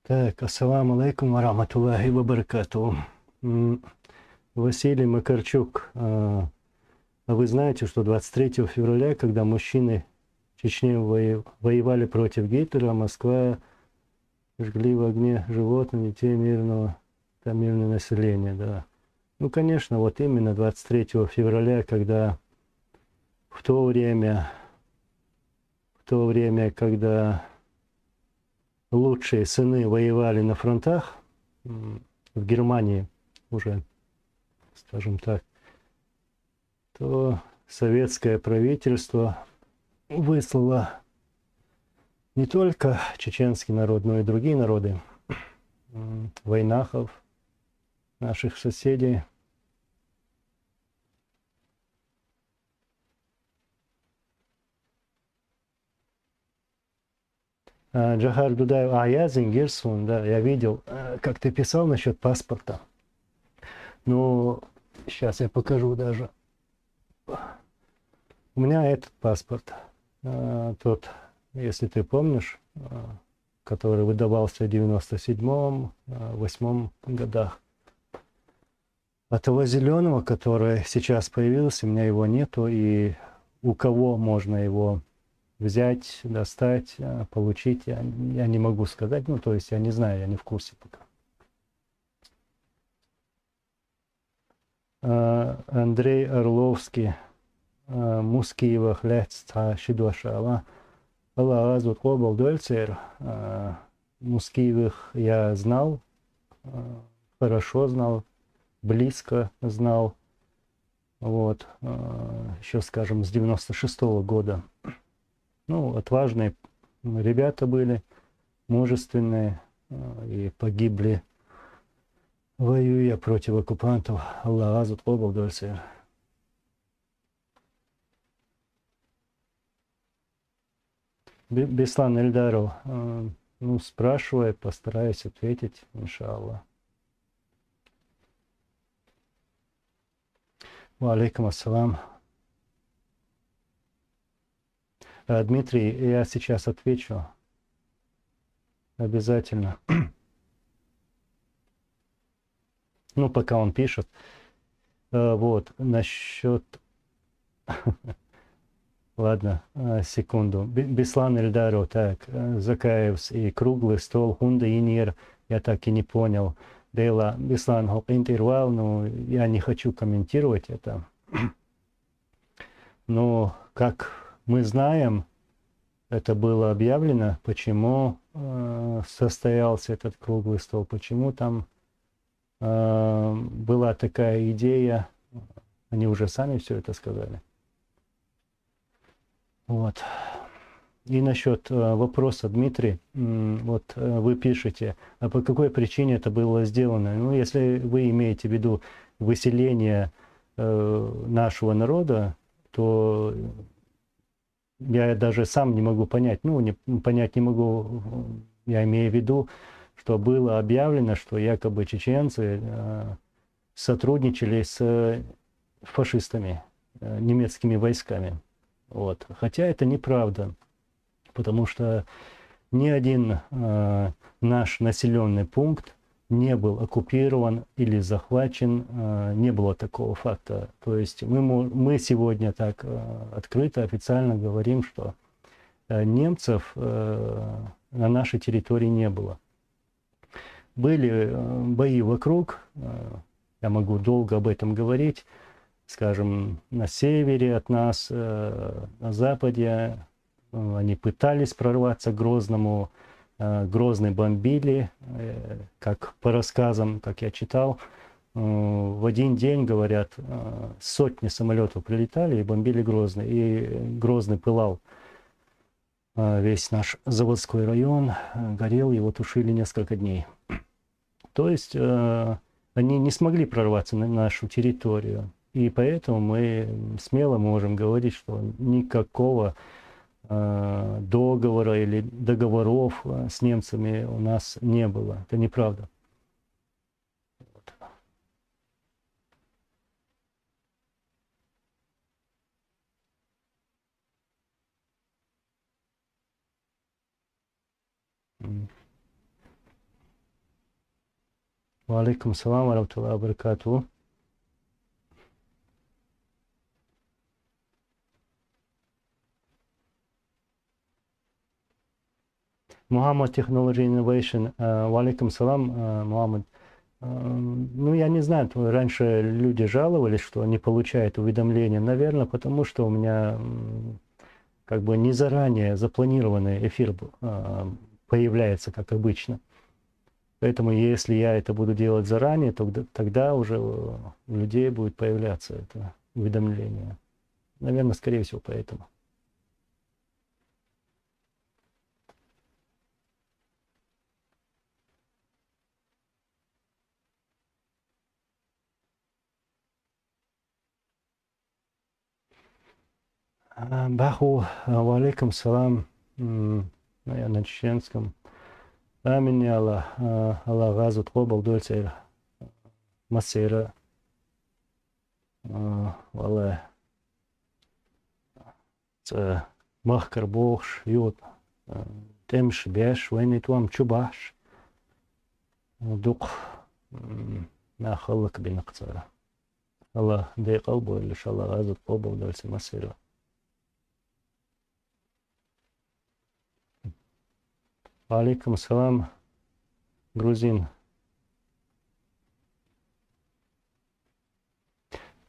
Так, ассаламу алейкум ва рахматуллахи ва баракатуху. Василий Макарчук, а вы знаете, что 23 февраля, когда мужчины в Чечне воевали против Гитлера, Москва жгли в огне животных, детей мирного, там мирное население, да. Ну, конечно, вот именно 23 февраля, когда когда лучшие сыны воевали на фронтах, в Германии уже, скажем так, то советское правительство выслало не только чеченский народ, но и другие народы, войнахов, наших соседей. Джахар Дудаев, я Зингирсун, да, я видел, как ты писал насчет паспорта. Ну, сейчас я покажу даже. У меня этот паспорт, тот, если ты помнишь, который выдавался в 97-м, 8-м годах. А того зеленого, который сейчас появился, у меня его нету, и у кого можно его взять, достать, получить, я не могу сказать, ну, то есть я не знаю, я не в курсе пока. Андрей Орловский, Мускиева, Хлецта, Шидуашава, Аллах Азут Кобал Дольцер, Мускиевых я знал, хорошо знал, близко знал, вот, еще, скажем, с 96-го года. Ну, отважные ребята были, мужественные, и погибли, воюя против оккупантов. Аллах Азут Кобал Дольцер. Беслан Эльдаров, ну, спрашивай, постараюсь ответить, иншаллах. Ва алейкум ассалам. Дмитрий, я сейчас отвечу. Обязательно. Ну, пока он пишет. Вот, насчет... Ладно, секунду. Беслан Эльдаров, так, Закаевс и круглый стол, Хунда и Нир, я так и не понял. Дейла, Беслан интервал, ну, я не хочу комментировать это. Но, как мы знаем, это было объявлено, почему состоялся этот круглый стол, почему там была такая идея, они уже сами все это сказали. Вот. И насчет вопроса, Дмитрий, вот вы пишете, а по какой причине это было сделано? Ну, если вы имеете в виду выселение нашего народа, то я даже сам не могу понять, понять не могу, я имею в виду, что было объявлено, что якобы чеченцы сотрудничали с фашистами, немецкими войсками. Вот. Хотя это неправда, потому что ни один наш населенный пункт не был оккупирован или захвачен, не было такого факта. То есть мы сегодня так открыто, официально говорим, что немцев на нашей территории не было. Были бои вокруг, я могу долго об этом говорить, скажем, на севере от нас, на западе. Они пытались прорваться к Грозному, Грозный бомбили, как по рассказам, как я читал, в один день, говорят, сотни самолетов прилетали и бомбили Грозный. И Грозный пылал, весь наш заводской район горел, его тушили несколько дней. То есть они не смогли прорваться на нашу территорию. И поэтому мы смело можем говорить, что никакого договора или договоров с немцами у нас не было. Это неправда. Ва алейкум салам ва рахматуллахи ва баракатуху. Muhammad Technology Innovation. Ва алейкум салам, Muhammad. Ну, я не знаю, раньше люди жаловались, что не получают уведомления. Наверное, потому что у меня как бы не заранее запланированный эфир появляется, как обычно. Поэтому если я это буду делать заранее, то тогда уже у людей будет появляться это уведомление. Наверное, скорее всего, поэтому. Баху, ва алейкум салам, на чеченском. Амин Аллах, Аллах газу тхобал дольцер масера. Вале. Махкар бохш, ют. Темш беш, войны туам чубаш. Дук. Нахаллак бинакцара. Аллах дейкал бойлиш, Аллах газу тхобал дольцер масера. Алейкум салам, грузин.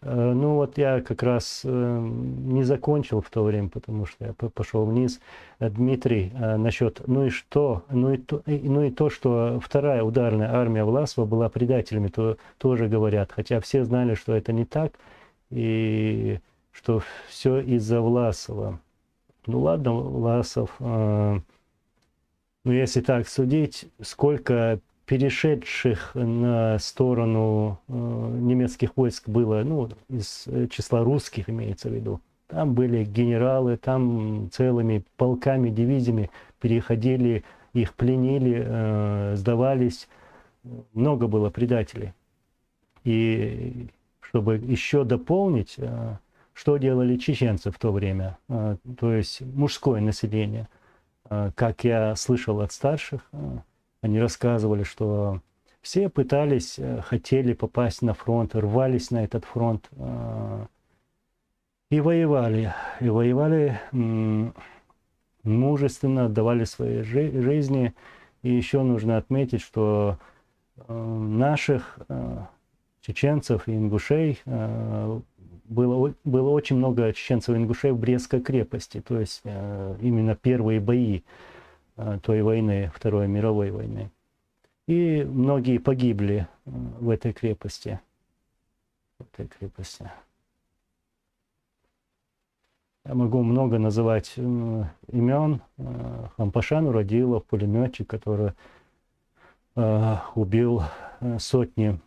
Ну вот я как раз не закончил в то время, потому что я пошел вниз. Дмитрий, насчет, ну и то, что вторая ударная армия Власова была предателями, то тоже говорят. Хотя все знали, что это не так, и что все из-за Власова. Ну ладно, Власов... Ну, если так судить, сколько перешедших на сторону немецких войск было, ну, из числа русских имеется в виду. Там были генералы, там целыми полками, дивизиями переходили, их пленили, сдавались. Много было предателей. И чтобы еще дополнить, что делали чеченцы в то время, то есть мужское население. Как я слышал от старших, они рассказывали, что все пытались, хотели попасть на фронт, рвались на этот фронт и воевали. И воевали мужественно, отдавали свои жизни. И еще нужно отметить, что наших чеченцев и ингушей было очень много чеченцев и ингушей в Брестской крепости, то есть именно первые бои той войны, Второй мировой войны. И многие погибли в этой крепости. Я могу много называть имен. Хампашан Уродилов, пулеметчик, который убил сотни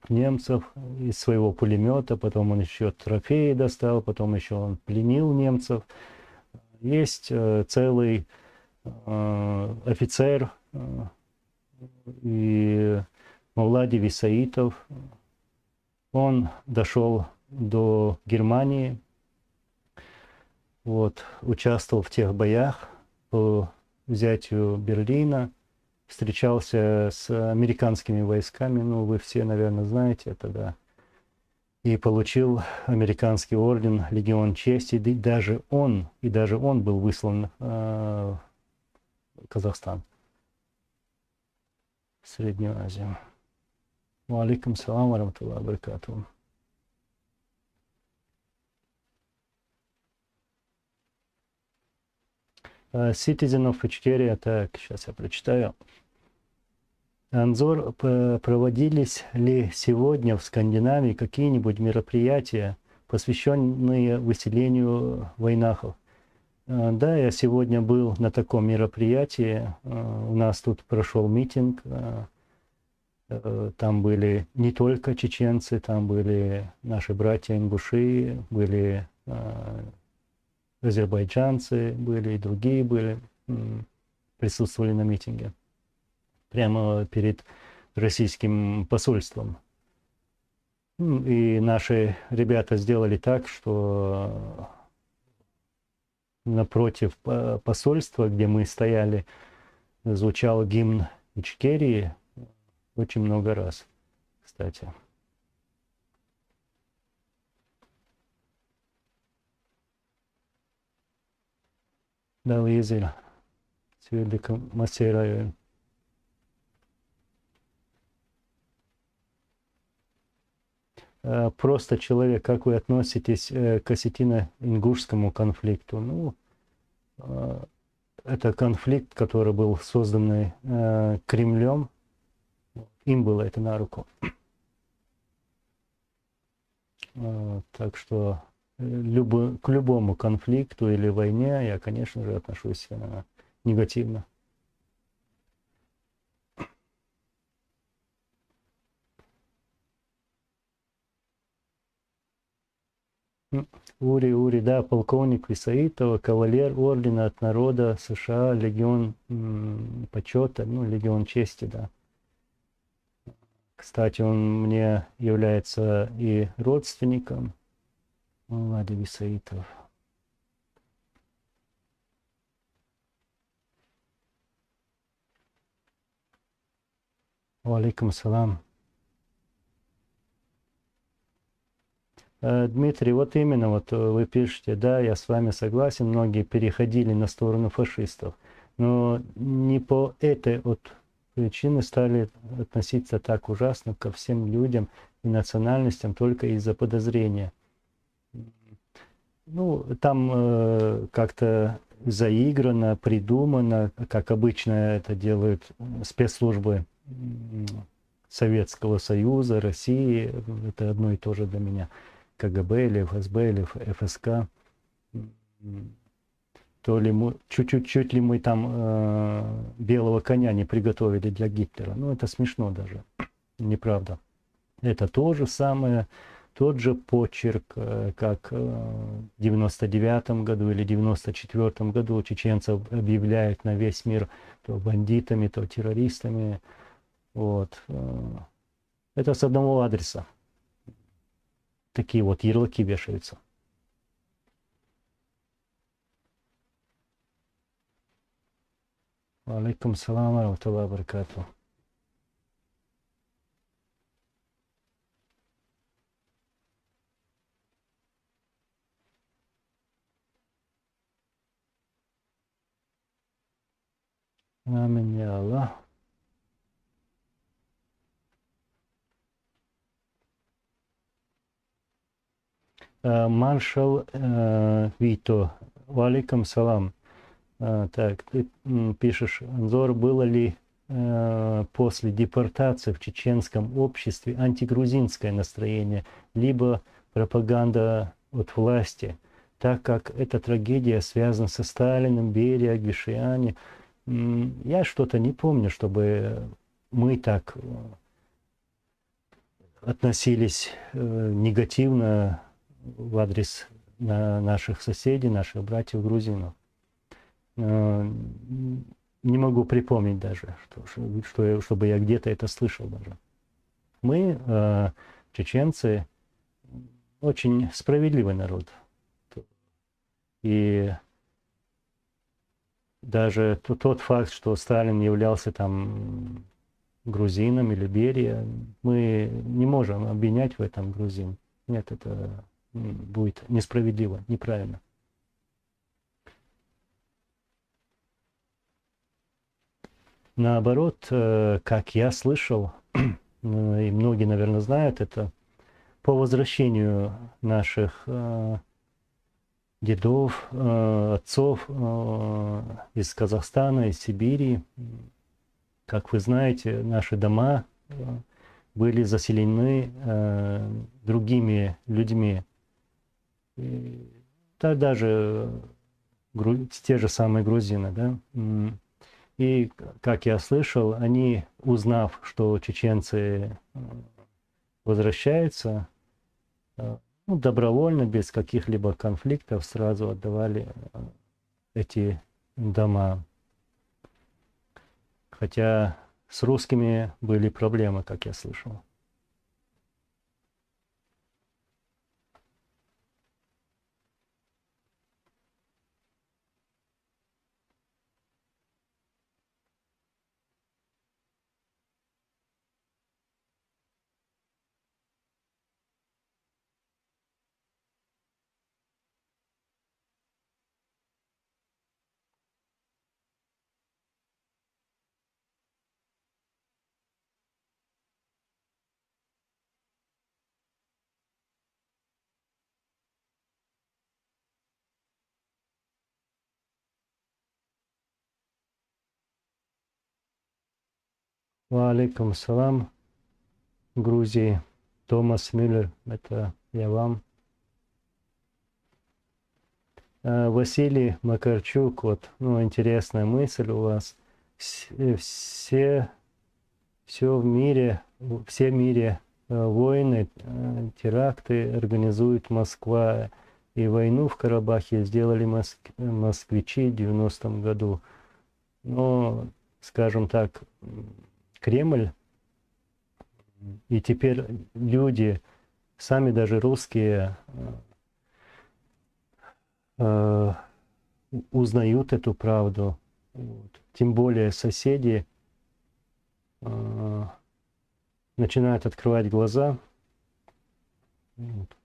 немцев из своего пулемета, потом он еще трофеи достал, потом еще он пленил немцев. Есть целый офицер и Мавлади Висаитов. Он дошел до Германии, вот, участвовал в тех боях по взятию Берлина. Встречался с американскими войсками, ну, вы все, наверное, знаете это, да. И получил американский орден Легион Чести, и даже он был выслан в Казахстан, в Среднюю Азию. Ва алейкум салам ва рахматуллахи ва баракатуху. Citizen of Ичкерия, так, сейчас я прочитаю. Анзор, проводились ли сегодня в Скандинавии какие-нибудь мероприятия, посвященные выселению войнахов? Да, я сегодня был на таком мероприятии. У нас тут прошел митинг. Там были не только чеченцы, там были наши братья-ингуши, были азербайджанцы, были и другие были, присутствовали на митинге. Прямо перед российским посольством. И наши ребята сделали так, что напротив посольства, где мы стояли, звучал гимн Ичкерии, Очень много раз, кстати. Да, Лизель, Сведика Мастераю. Просто человек, как вы относитесь к осетино-ингушскому конфликту? Ну, это конфликт, который был создан Кремлем, им было это на руку. Так что к любому конфликту или войне я, конечно же, отношусь негативно. Ури, да, полковник Висаитова, кавалер ордена от народа США, легион почета, ну, легион чести, да. Кстати, он мне является и родственником, Владимир Висаитов. Алейкум салам. Дмитрий, вот именно, вот вы пишете, да, я с вами согласен, многие переходили на сторону фашистов, но не по этой вот причине стали относиться так ужасно ко всем людям и национальностям только из-за подозрения. Ну, там как-то заиграно, придумано, как обычно это делают спецслужбы Советского Союза, России, это одно и то же для меня. КГБ или ФСБ или ФСК, то ли мы чуть ли мы там белого коня не приготовили для Гитлера. Ну, это смешно даже, неправда. Это то же самое, тот же почерк, как в 99-м году или 94-м году чеченцев объявляют на весь мир то бандитами, то террористами. Вот. Это с одного адреса. Такие вот ярлыки вешаются. Алейкум салам ва рахматуллахи ва баракатуху. Амин, я Аллах. Маршал Вито. Алейкум салам. Так, ты пишешь, Анзор, было ли после депортации в чеченском обществе антигрузинское настроение, либо пропаганда от власти, так как эта трагедия связана со Сталиным, Берия, Гвишиани? Я что-то не помню, чтобы мы так относились негативно в адрес наших соседей, наших братьев-грузинов. Не могу припомнить даже, чтобы я где-то это слышал даже. Мы, чеченцы, очень справедливый народ. И даже тот факт, что Сталин являлся там грузином или Берия, мы не можем обвинять в этом грузин. Нет, это будет несправедливо, неправильно. Наоборот, как я слышал, и многие, наверное, знают это, по возвращению наших дедов, отцов из Казахстана, из Сибири, как вы знаете, наши дома были заселены другими людьми. Да, даже те же самые грузины, да. И, как я слышал, они, узнав, что чеченцы возвращаются, ну, добровольно, без каких-либо конфликтов, сразу отдавали эти дома. Хотя с русскими были проблемы, как я слышал. Ва алейкум салам. Грузии. Томас Мюллер. Это я вам. Василий Макарчук. Вот, ну, интересная мысль у вас. Все в мире, войны, теракты организует Москва. И войну в Карабахе сделали москвичи в 90-м году. Но, скажем так, Кремль, и теперь люди, сами даже русские, узнают эту правду. Вот. Тем более соседи начинают открывать глаза. Вот.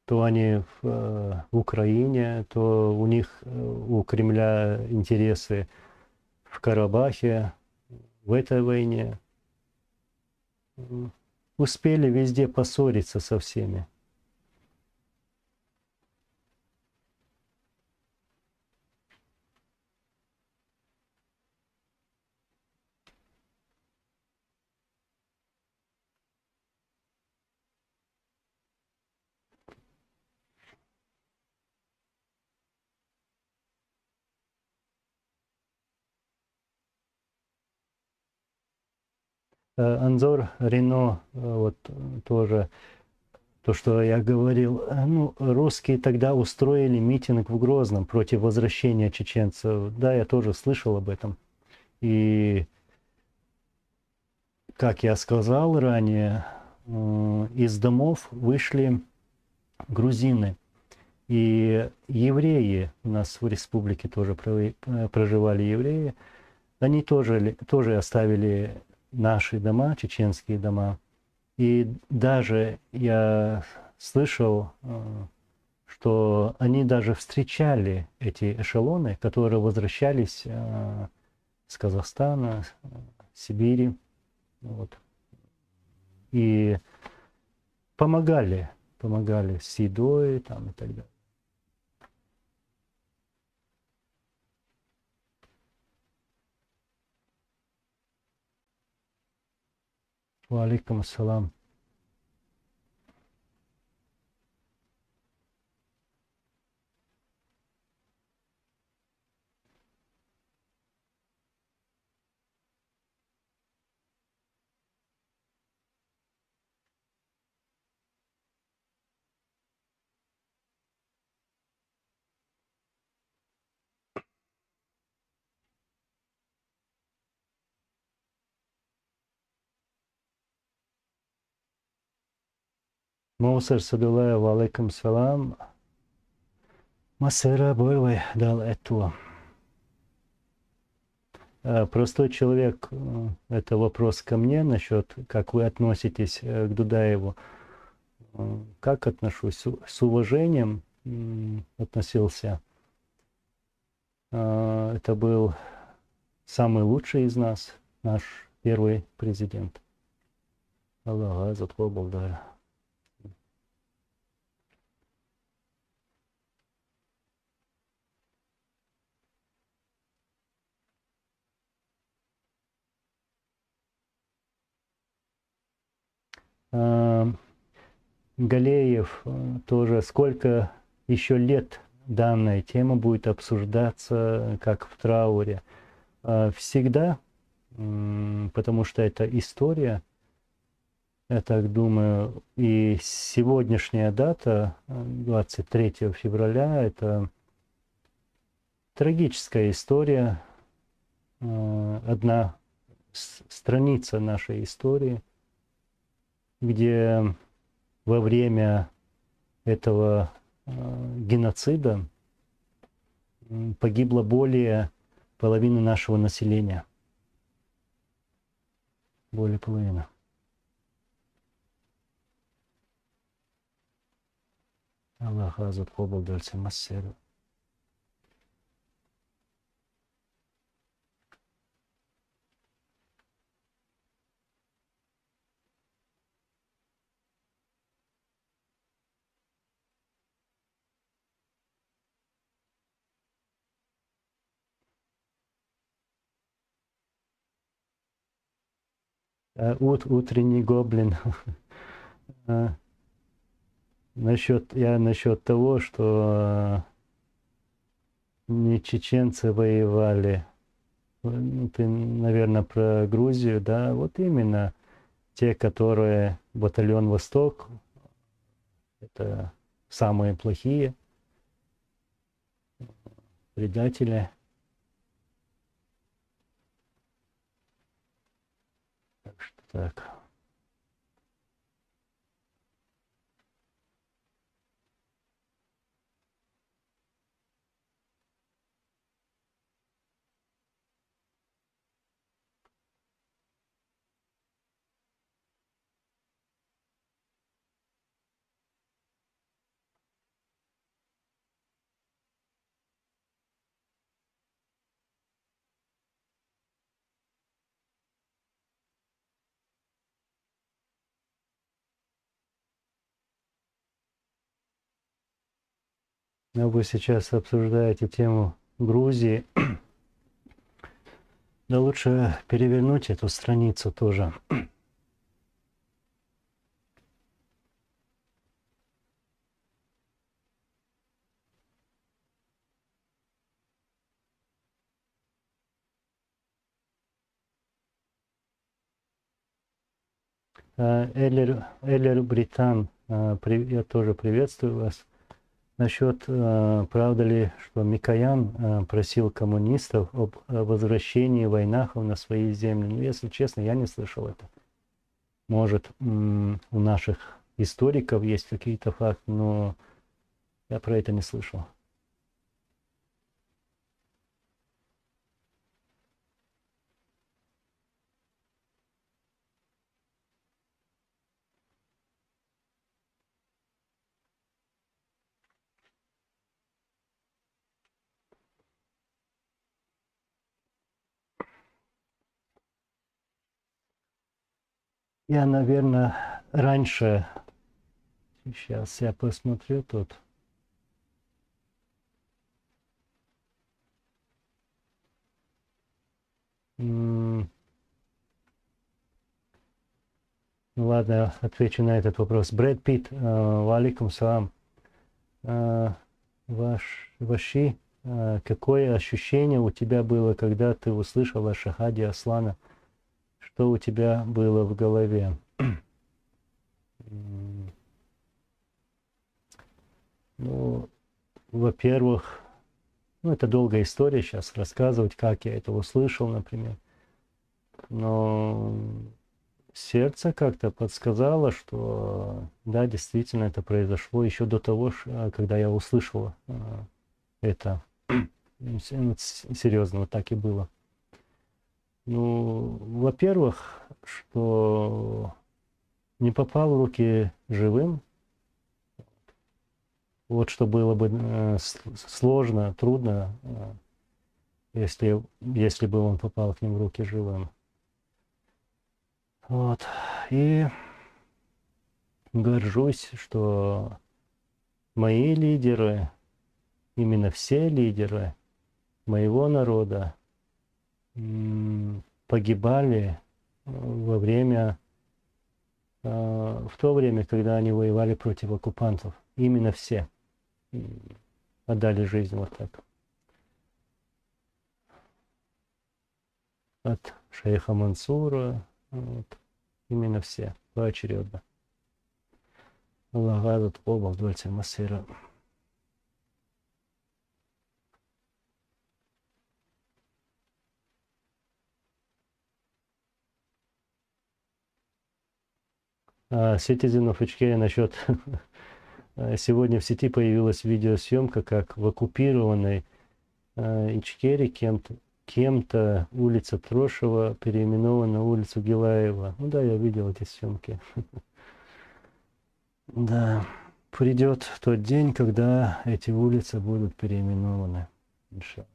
То они в Украине, то у них, у Кремля интересы в Карабахе, в этой войне. Успели везде поссориться со всеми. Анзор Рено, вот тоже то, что я говорил, ну, русские тогда устроили митинг в Грозном против возвращения чеченцев. Да, я тоже слышал об этом. И, как я сказал ранее, из домов вышли грузины. И евреи, у нас в республике тоже проживали евреи, они тоже оставили наши дома, чеченские дома. И даже я слышал, что они даже встречали эти эшелоны, которые возвращались с Казахстана, Сибири. Вот. И помогали с едой там, и так далее. Ва алейкум ассалам. Моусер Садулая, ва алейкум салам. Масера Бойлай дал эту. Простой человек, это вопрос ко мне насчет, как вы относитесь к Дудаеву. Как отношусь? С уважением относился. Это был самый лучший из нас, наш первый президент. Аллах за твой благодарю. Галеев тоже, сколько еще лет данная тема будет обсуждаться, как в трауре. Всегда, потому что это история, я так думаю, и сегодняшняя дата, 23 февраля, это трагическая история, одна страница нашей истории, где во время этого геноцида погибло более половины нашего населения. Более половины. Аллах азат поблагодарится массеру. Утренний гоблин. Насчет того, что не чеченцы воевали. Ну, ты, наверное, про Грузию, да? Вот именно те, которые батальон «Восток», это самые плохие предатели. Так что так. Но вы сейчас обсуждаете тему Грузии. Да лучше перевернуть эту страницу тоже. Эллер Британ, я тоже приветствую вас. Насчет, правда ли, что Микоян просил коммунистов об возвращении войнахов на свои земли? Ну, если честно, я не слышал это. Может, у наших историков есть какие-то факты, но я про это не слышал. Я, наверное, раньше, сейчас я посмотрю тут. Ну ладно, отвечу на этот вопрос. Брэд Питт, валикум салам. Ваши, какое ощущение у тебя было, когда ты услышал о шахаде Аслана? Что у тебя было в голове? Ну, во-первых, это долгая история сейчас рассказывать, как я это услышал, например. Но сердце как-то подсказало, что да, действительно это произошло еще до того, когда я услышал это. Серьезно, вот так и было. Ну, во-первых, что не попал в руки живым. Вот что было бы сложно, трудно, если бы он попал к ним в руки живым. Вот. И горжусь, что мои лидеры, именно все лидеры моего народа погибали во время, в то время, когда они воевали против оккупантов. Именно все отдали жизнь вот так. От шейха Мансура, вот, именно все, поочередно. Аллах радует оба вдвольце Масира. Citizen of HK насчет... Сегодня в сети появилась видеосъемка, как в оккупированной Ичкерии кем-то улица Трошева переименована на улицу Гилаева. Ну да, я видел эти съемки. Да, придет тот день, когда эти улицы будут переименованы. Иншаллах.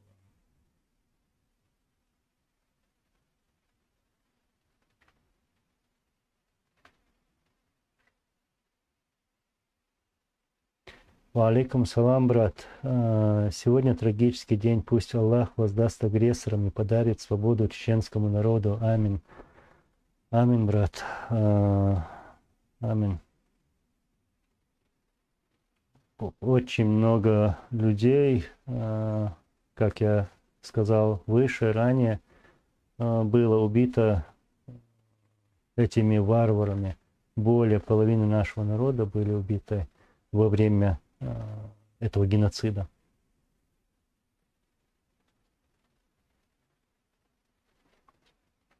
Валейкум салам, брат. Сегодня трагический день. Пусть Аллах воздаст агрессорам и подарит свободу чеченскому народу. Аминь. Аминь, брат. Аминь. Очень много людей, как я сказал выше, ранее, было убито этими варварами. Более половины нашего народа были убиты во время этого геноцида.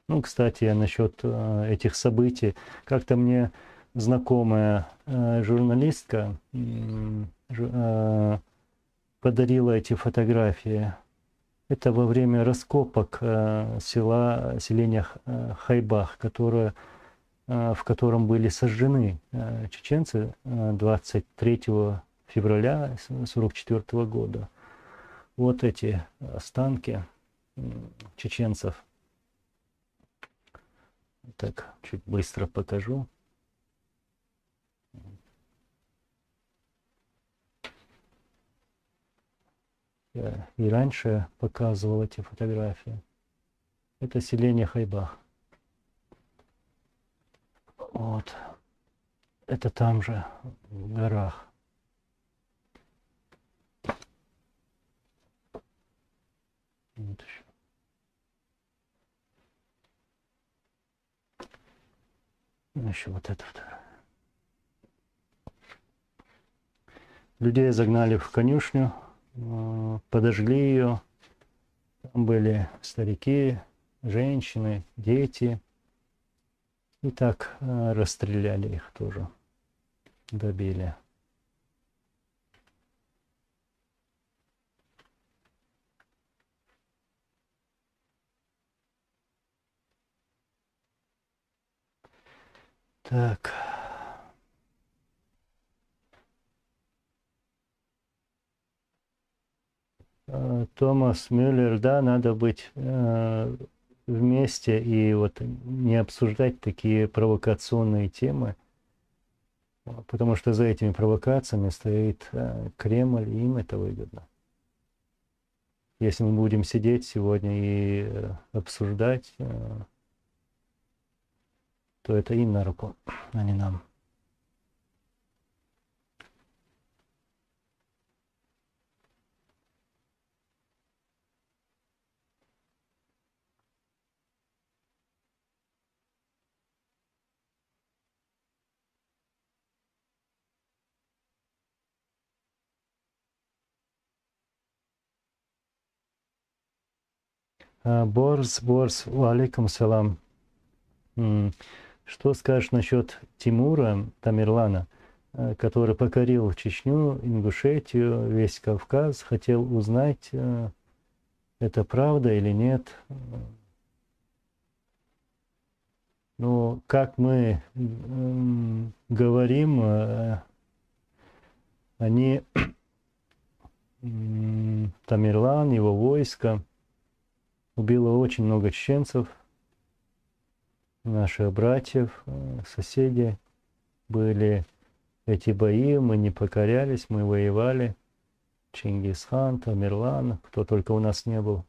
Ну, кстати, насчет этих событий. Как-то мне знакомая журналистка подарила эти фотографии. Это во время раскопок селения Хайбах, в котором были сожжены чеченцы 23 февраля 1944 года. Вот эти останки чеченцев. Так, чуть быстро покажу. Я и раньше показывал эти фотографии. Это селение Хайбах. Вот. Это там же, в горах. Вот еще. Еще вот это вот. Людей загнали в конюшню, подожгли ее. Там были старики, женщины, дети. И так расстреляли их тоже. Добили. Так. Томас Мюллер, да, надо быть вместе и вот не обсуждать такие провокационные темы, потому что за этими провокациями стоит Кремль, и им это выгодно. Если мы будем сидеть сегодня и обсуждать, то это им на руку, а не нам. Борс, алейкум салам. Что скажешь насчет Тимура Тамерлана, который покорил Чечню, Ингушетию, весь Кавказ, хотел узнать, это правда или нет? Ну, как мы говорим, они, Тамерлан, его войско, убило очень много чеченцев, наших братьев, соседей. Были эти бои, мы не покорялись, мы воевали. Чингисхан, Тамерлан, кто только у нас не был.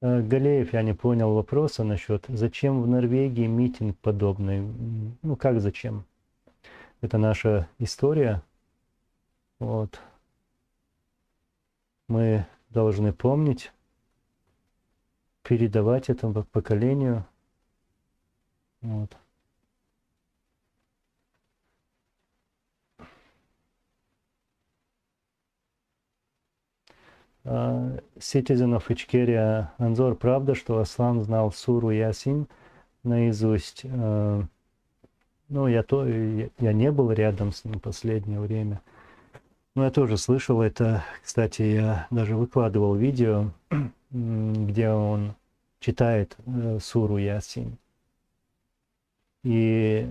Галеев, я не понял вопроса насчет, зачем в Норвегии митинг подобный? Ну, как зачем? Это наша история. Вот. Мы должны помнить, передавать этому поколению. Вот. Citizen of Ичкерия, Анзор, правда, что Аслан знал суру Ясин наизусть? Ну, я не был рядом с ним в последнее время. Но я тоже слышал это. Кстати, я даже выкладывал видео, где он читает суру Ясин. И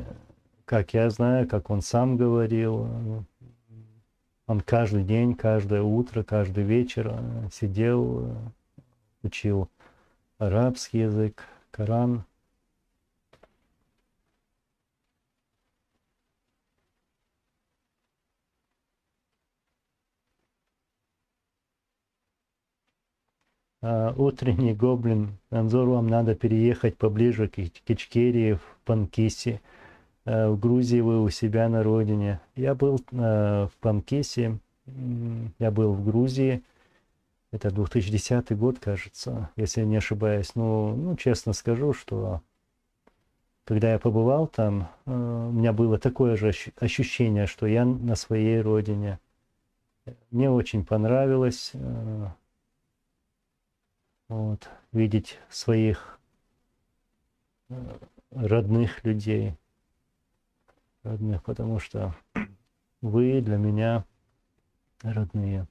как я знаю, как он сам говорил, Он каждый день, каждое утро, каждый вечер сидел, учил арабский язык, Коран. Утренний гоблин. Анзор, вам надо переехать поближе к Ичкерии, в Панкиси. В Грузии вы у себя на родине. Я был в Панкиси, я был в Грузии. Это 2010 год, кажется, если я не ошибаюсь. Ну, честно скажу, что когда я побывал там, у меня было такое же ощущение, что я на своей родине. Мне очень понравилось вот, видеть своих родных людей, родных, потому что вы для меня родные.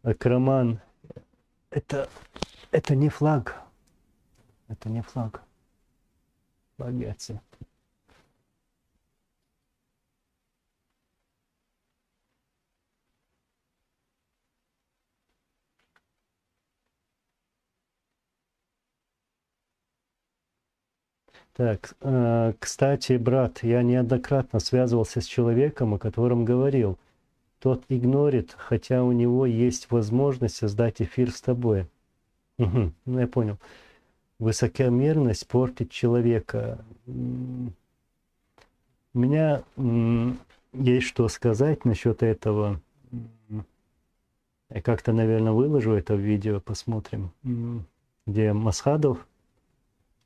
Акраман, это не флаг. Это не флаг. Флаги. Так, кстати, брат, я неоднократно связывался с человеком, о котором говорил. Тот игнорит, хотя у него есть возможность создать эфир с тобой. Угу, ну я понял. Высокомерность портит человека. У меня есть что сказать насчет этого. Я как-то, наверное, выложу это в видео, посмотрим, где Масхадов,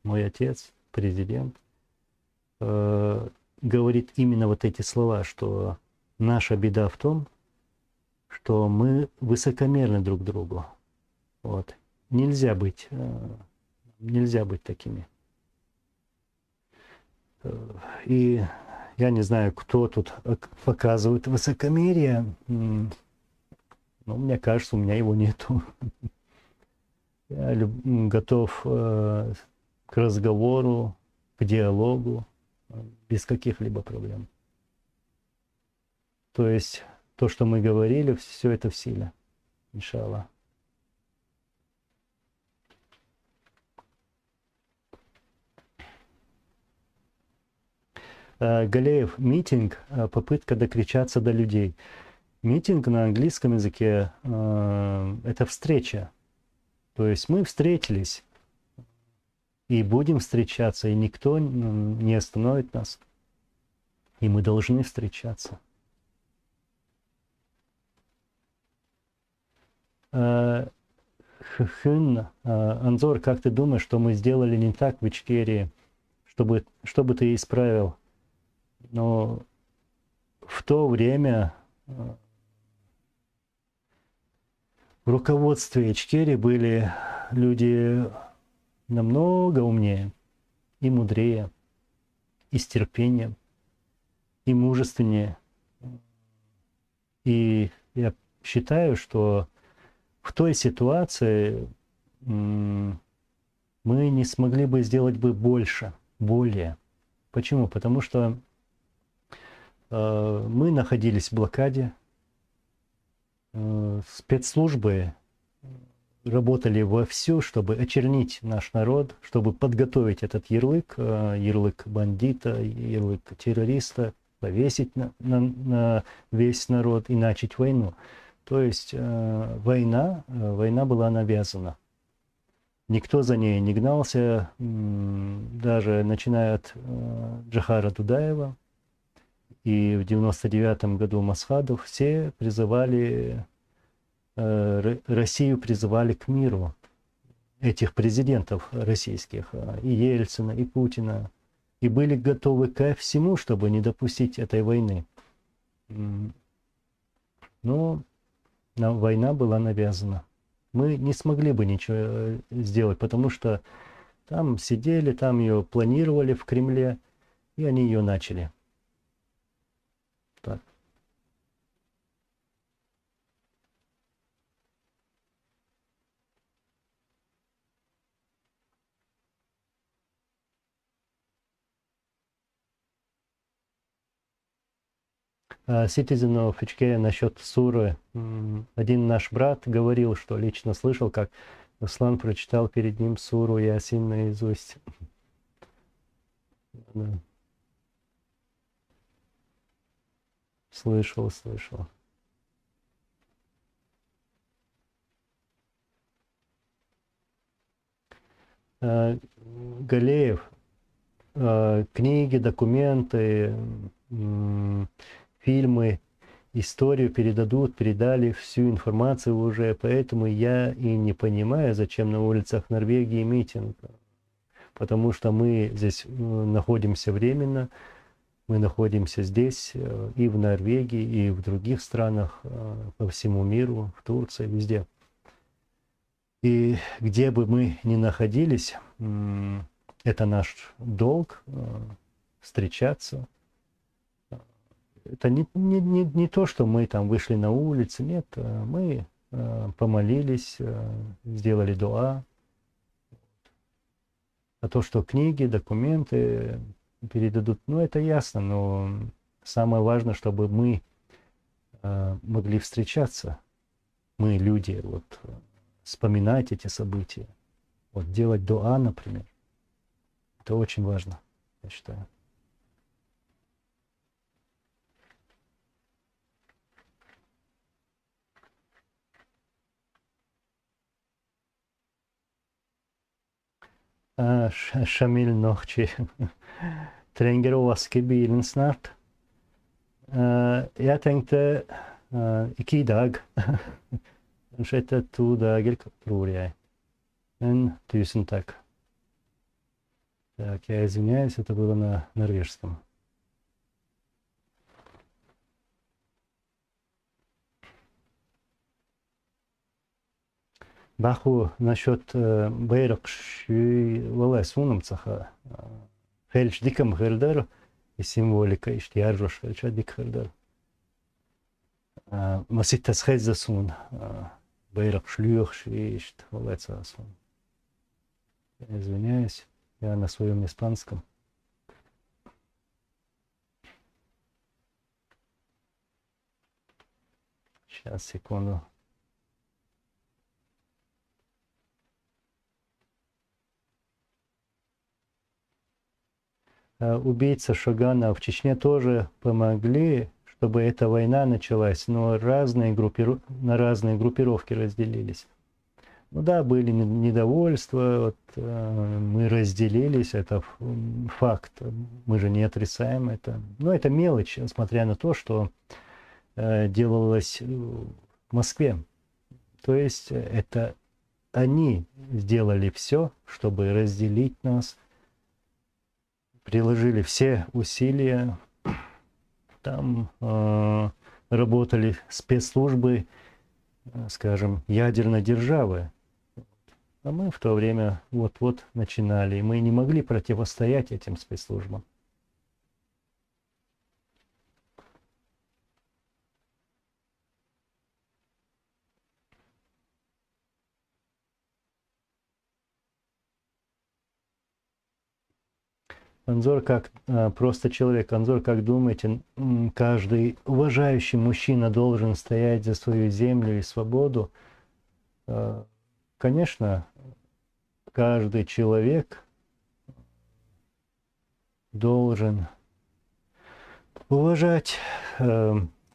мой отец, президент, говорит именно вот эти слова, что наша беда в том, что мы высокомерны друг к другу. Вот. Нельзя быть такими. И я не знаю, кто тут показывает высокомерие. Но мне кажется, у меня его нету. Я готов к разговору, к диалогу без каких-либо проблем. То есть то, что мы говорили, все это в силе. Иншаллах. Галеев, митинг, попытка докричаться до людей. Митинг на английском языке это встреча. То есть мы встретились и будем встречаться, и никто не остановит нас. И мы должны встречаться. Анзор, как ты думаешь, что мы сделали не так в Ичкерии, чтобы ты исправил? Но в то время в руководстве Ичкерии были люди намного умнее и мудрее, и с терпением, и мужественнее. И я считаю, что в той ситуации мы не смогли бы сделать бы больше, более. Почему? Потому что мы находились в блокаде, спецслужбы работали вовсю, чтобы очернить наш народ, чтобы подготовить этот ярлык, ярлык бандита, ярлык террориста, повесить на весь народ и начать войну. То есть война была навязана. Никто за ней не гнался, даже начиная от Джохара Дудаева. И в 99-м году Масхадов все призывали, Россию призывали к миру. Этих президентов российских, и Ельцина, и Путина. И были готовы ко всему, чтобы не допустить этой войны. Но война была навязана. Мы не смогли бы ничего сделать, потому что там сидели, там ее планировали в Кремле, и они ее начали. Так. Citizen of HK насчет суры. Один наш брат говорил, что лично слышал, как Руслан прочитал перед ним суру Ясин наизусть. Да. Слышал. Галеев, книги, документы, фильмы, историю передали всю информацию уже, поэтому я и не понимаю, зачем на улицах Норвегии митинг, потому что мы здесь находимся временно, мы находимся здесь и в Норвегии, и в других странах по всему миру, в Турции, везде. И где бы мы ни находились, это наш долг встречаться. Это не то, что мы там вышли на улицу, нет, мы помолились, сделали дуа. А то, что книги, документы передадут, ну это ясно, но самое важное, чтобы мы могли встречаться, мы люди, вот вспоминать эти события, вот делать дуа, например, это очень важно, я считаю. Shamil Nohchi. Trenger å vaske bilen snart. Jeg tenkte ikke i dag. Kanskje etter 2 dager, tror jeg. Men tusen takk. Так, я извиняюсь, это было на норвежском. Баху насчет бейрак шуй сунамцаха фельдж дикам хердер и символика иштиаржош фельдж дик хердер. Маситтас хезасун бейрак шлюх швишт сун. Извиняюсь, я на своем испанском. Сейчас, секунду. Убийца Шогана в Чечне тоже помогли, чтобы эта война началась, но на разные группировки разделились. Ну да, были недовольства, вот, мы разделились, это факт, мы же не отрицаем это. Но это мелочь, несмотря на то, что делалось в Москве. То есть это они сделали все, чтобы разделить нас, приложили все усилия, там работали спецслужбы, скажем, ядерной державы. А мы в то время вот-вот начинали, и мы не могли противостоять этим спецслужбам. Анзор, как просто человек, Анзор, как думаете, каждый уважающий мужчина должен стоять за свою землю и свободу? Конечно, каждый человек должен уважать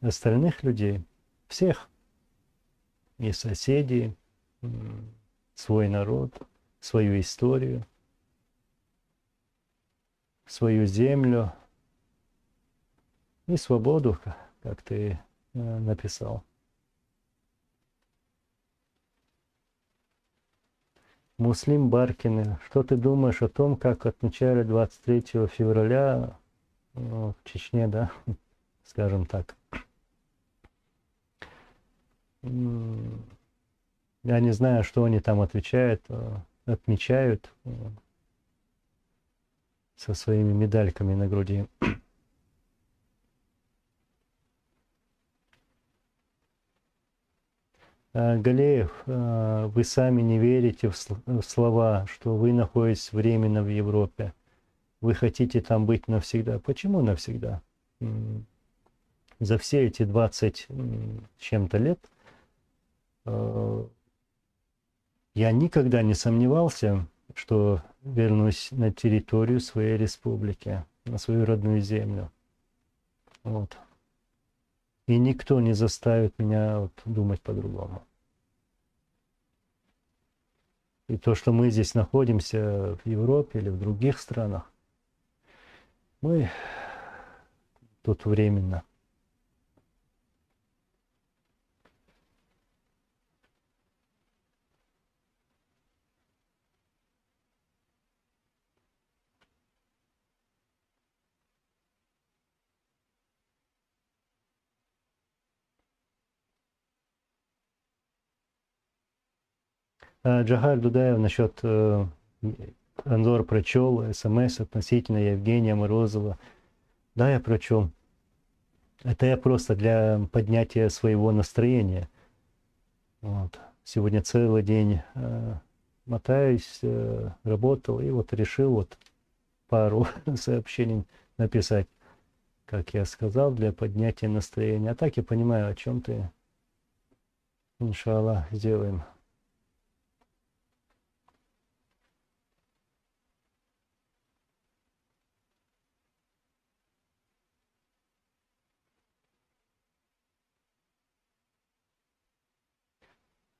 остальных людей, всех, и соседей, свой народ, свою историю, свою землю и свободу, как ты написал. Муслим Баркин, что ты думаешь о том, как отмечали 23 февраля в Чечне, да, скажем так? Я не знаю, что они там отмечают со своими медальками на груди. Галеев, вы сами не верите в слова, что вы находитесь временно в Европе. Вы хотите там быть навсегда. Почему навсегда? за все эти 20 с чем-то лет я никогда не сомневался, что вернусь на территорию своей республики, на свою родную землю. Вот. И никто не заставит меня вот думать по-другому. И то, что мы здесь находимся в Европе или в других странах, мы тут временно. Джахар Дудаев насчет Анзор прочел СМС относительно Евгения Морозова. Да, я прочел. Это я просто для поднятия своего настроения. Вот. Сегодня целый день мотаюсь, работал, и вот решил вот пару сообщений написать, как я сказал, для поднятия настроения. А так я понимаю, о чем ты. Иншаллах, сделаем.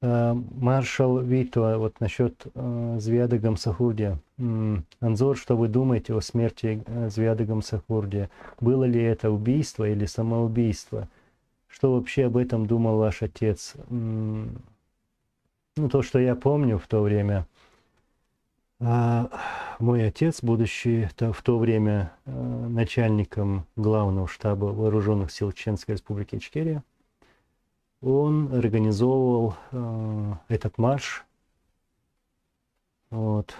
Маршал Вито, вот насчет Зиады Гамсахурдия. Анзор, что вы думаете о смерти Зиады Гамсахурдия? Было ли это убийство или самоубийство? Что вообще об этом думал ваш отец? Ну, то, что я помню в то время, мой отец, будучи в то время начальником главного штаба вооруженных сил Чеченской Республики Ичкерия, он организовывал этот марш, вот,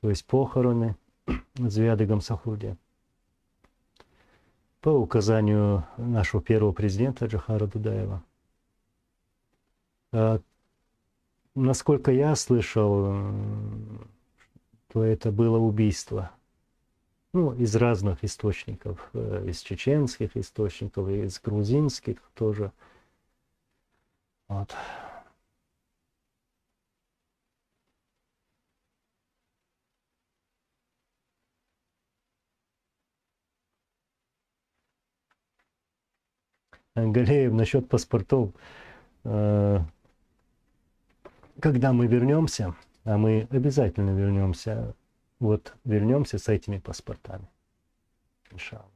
то есть похороны Зиады Гамсахурдия по указанию нашего первого президента Джахара Дудаева. Насколько я слышал, то это было убийство. Ну, из разных источников, из чеченских источников, из грузинских тоже. Вот. Галеев, насчет паспортов. Когда мы вернемся, а мы обязательно вернемся, вот вернемся с этими паспортами. Иншаллах.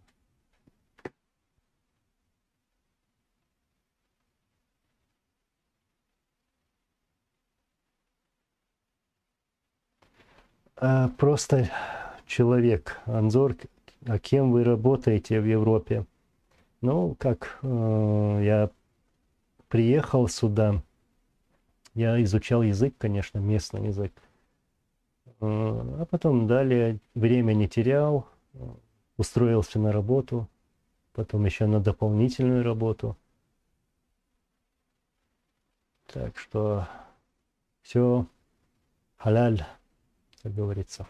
Просто человек, Анзор, а кем вы работаете в Европе? Ну, как я приехал сюда, я изучал язык, конечно, местный язык. А потом далее время не терял, устроился на работу, потом еще на дополнительную работу. Так что все халяль, как говорится.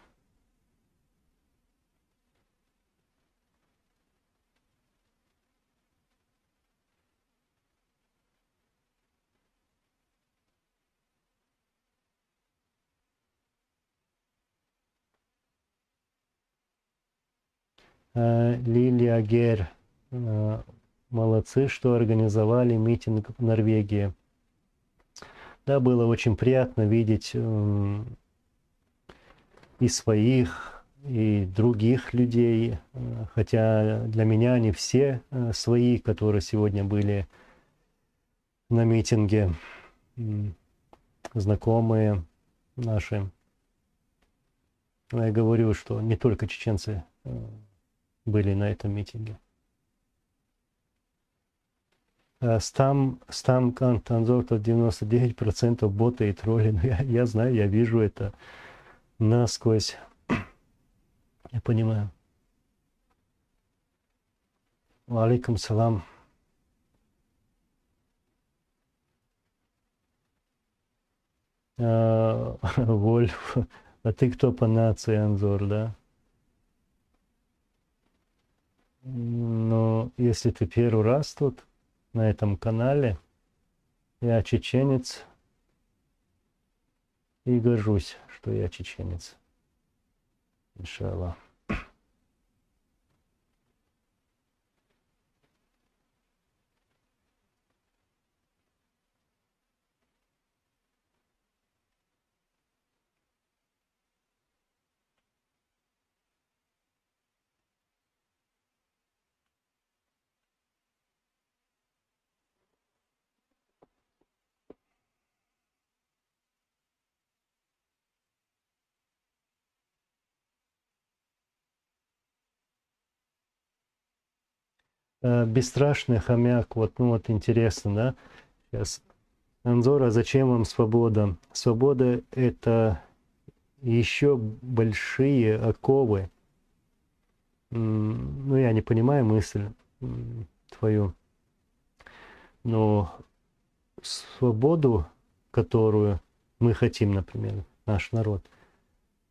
Лилия Гер, молодцы, что организовали митинг в Норвегии. Да, было очень приятно видеть и своих, и других людей, хотя для меня они все свои, которые сегодня были на митинге, знакомые наши. Но я говорю, что не только чеченцы были на этом митинге. Стам Танзор, 99% боты и тролли. Ну, я знаю, я вижу это насквозь. Я понимаю. Алейкум салам. Вольф, а ты кто по нации, Анзор, да? Но если ты первый раз тут, на этом канале, я чеченец и горжусь, что я чеченец. Иншаллах. Бесстрашный хомяк, вот, ну вот интересно, да? Сейчас. Анзор, а зачем вам свобода? Свобода — это еще большие оковы. Ну, я не понимаю мысль твою, но свободу, которую мы хотим, например, наш народ,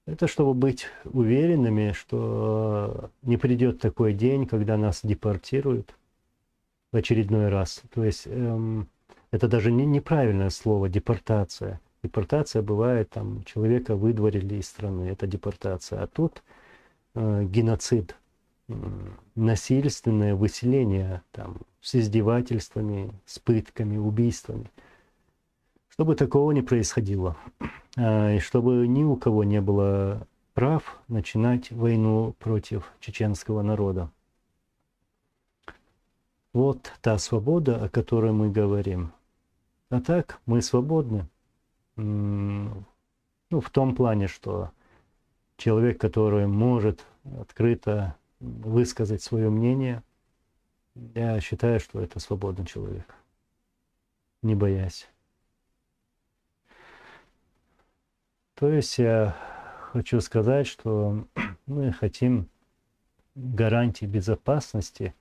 это чтобы быть уверенными, что не придет такой день, когда нас депортируют в очередной раз. То есть это даже неправильное слово депортация. Депортация бывает, там человека выдворили из страны, это депортация. А тут геноцид, насильственное выселение там, с издевательствами, с пытками, убийствами. Чтобы такого не происходило. И чтобы ни у кого не было прав начинать войну против чеченского народа. Вот та свобода, о которой мы говорим. А так мы свободны. Ну, в том плане, что человек, который может открыто высказать свое мнение, я считаю, что это свободный человек, не боясь. То есть я хочу сказать, что мы хотим гарантий безопасности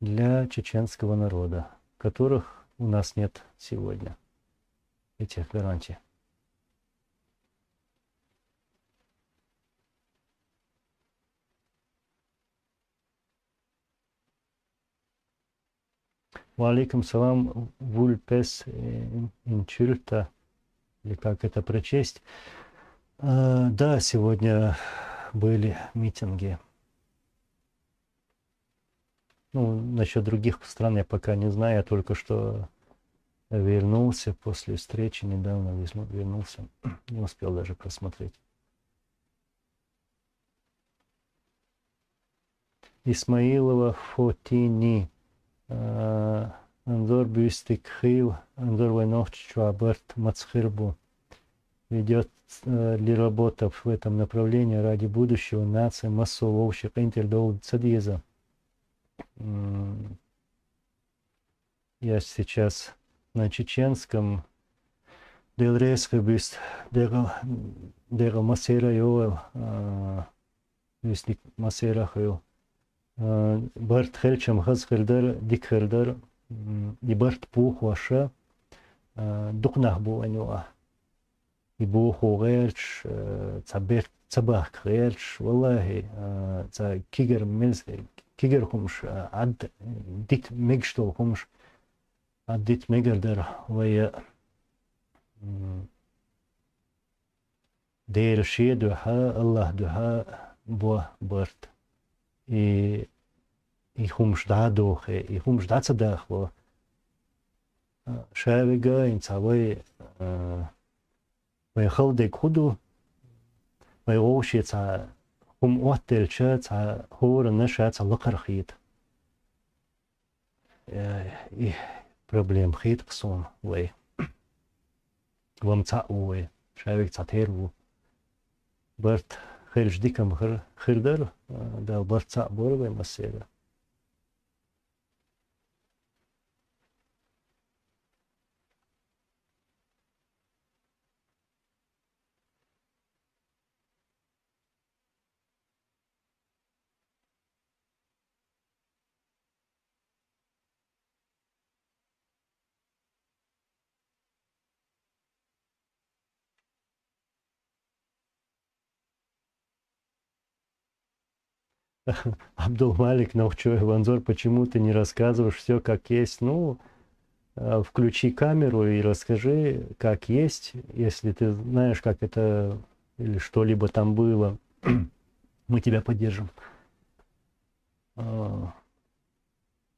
для чеченского народа, которых у нас нет сегодня, этих гарантий. Валикум салам, вульпес инчульта, или как это прочесть. Да, сегодня были митинги. Ну, насчет других стран я пока не знаю, я только что вернулся после встречи, недавно вернулся, не успел даже просмотреть. Исмаилова Фотини. Анзор Бюстик Хил, Анзор Войнов Чуаберт Мацхирбу. Ведет ли работа в этом направлении ради будущего нации массового интердоу цадиза? Я сейчас на чеченском. Делрезка бюст, дера масера йоэл, бюстик масера хил. Барт хельчам хаз хельдер, дик хельдер, и барт пух ваша, духнах буанюа. И буху гельч, цабах гельч, валлахи, ца кигер милс, кигер хумш, ад дит мегштол хумш, ад дит мегердер, вая دير شي دوها الله دوها بو برت يخومش دا دوخه يخومش دا صداخ شاويغا انصاوي ويخلدك خدو ويغوشي تا هم اوتل شا تا هور نشا تا لقرخيت проблем خيت قصون وي ومتا وي شاويغ تا تيرو برت خير جديكم خير دار دا برت صعب بوربي مسيرة. Абдулмалик Нохчоев, Анзор, почему ты не рассказываешь все как есть? Ну, включи камеру и расскажи, как есть, если ты знаешь, как это или что-либо там было. Мы тебя поддержим. Ну,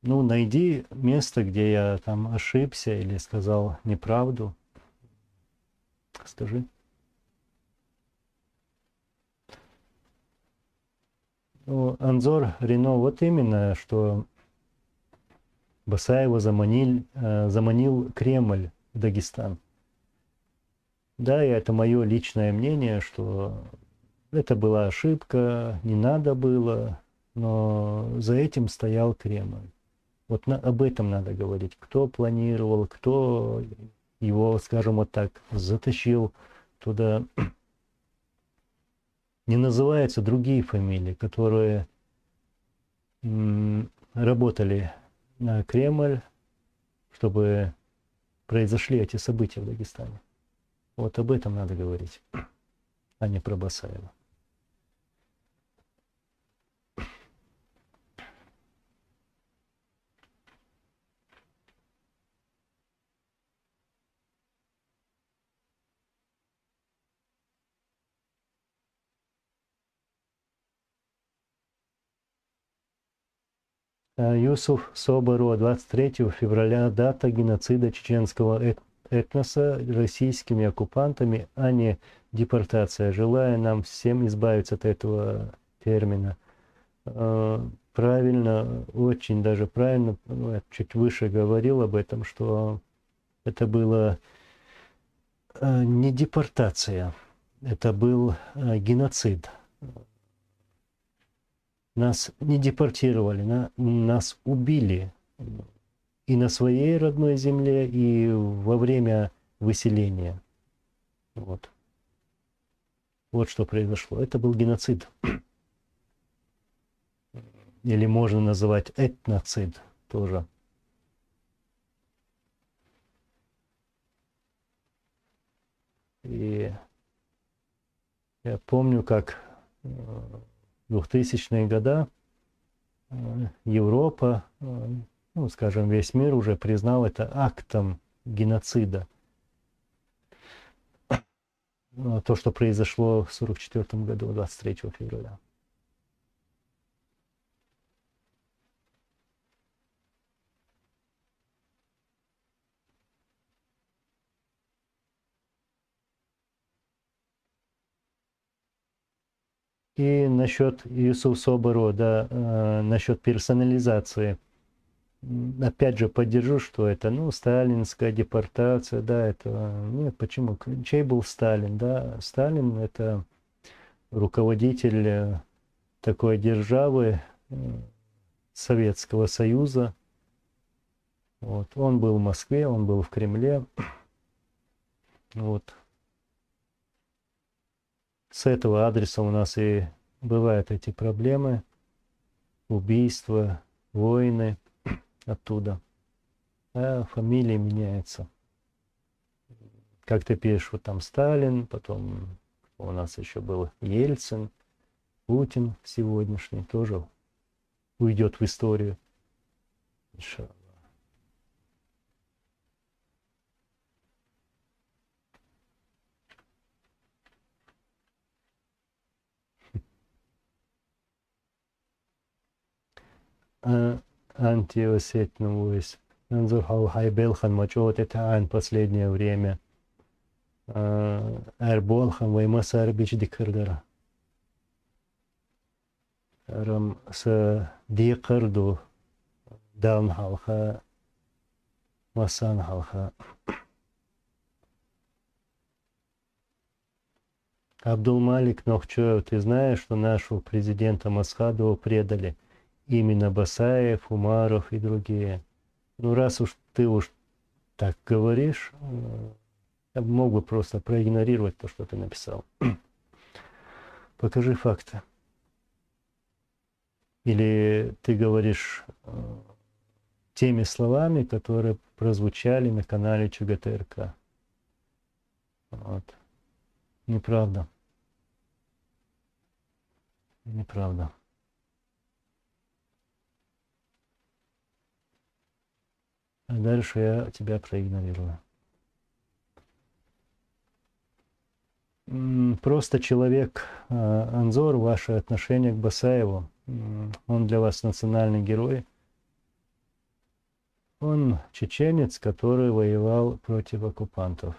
найди место, где я там ошибся или сказал неправду. Скажи. Ну, Анзор, Рено, вот именно, что Басаева заманил Кремль в Дагестан. Да, и это мое личное мнение, что это была ошибка, не надо было, но за этим стоял Кремль. Вот об этом надо говорить. Кто планировал, кто его, скажем вот так, затащил туда. Не называются другие фамилии, которые работали на Кремль, чтобы произошли эти события в Дагестане. Вот об этом надо говорить, а не про Басаева. Юсуф Соборо, 23 февраля, дата геноцида чеченского этноса российскими оккупантами, а не депортация. Желаю нам всем избавиться от этого термина. Правильно, очень даже правильно, я чуть выше говорил об этом, что это было не депортация, это был геноцид. Нас не депортировали, нас убили и на своей родной земле, и во время выселения. Вот что произошло. Это был геноцид. Или можно называть этноцид тоже. И я помню, как в 2000-е годы Европа, ну, скажем, весь мир уже признал это актом геноцида. То, что произошло в 1944 году, 23 февраля. И насчет Юсуф Соборо, да, насчет персонализации. Опять же, поддержу, что это, ну, сталинская депортация, да, это... Нет, почему? Чей был Сталин, да? Сталин – это руководитель такой державы, Советского Союза. Вот. Он был в Москве, он был в Кремле. Вот. С этого адреса у нас и бывают эти проблемы, убийства, войны оттуда. А фамилии меняются. Как ты пишешь, вот там Сталин, потом у нас еще был Ельцин, Путин сегодняшний тоже уйдет в историю. Иншаллах. Антиосетно войс. Анзурхау Хайбелхан Мачот это последнее время. Эрболхан Ваймасар Бич Дикардара. Рам с Дикарду Даун Халха Масан Халха. Абдулмалик Нохчоев, ты знаешь, что нашего президента Масхадова предали именно Басаев, Умаров и другие. Ну, раз уж ты так говоришь, я мог бы просто проигнорировать то, что ты написал. Покажи факты. Или ты говоришь теми словами, которые прозвучали на канале ЧГТРК. Вот. Неправда. Неправда. а дальше я тебя проигнорирую. Просто человек, Анзор, ваше отношение к Басаеву, он для вас национальный герой. Он чеченец, который воевал против оккупантов.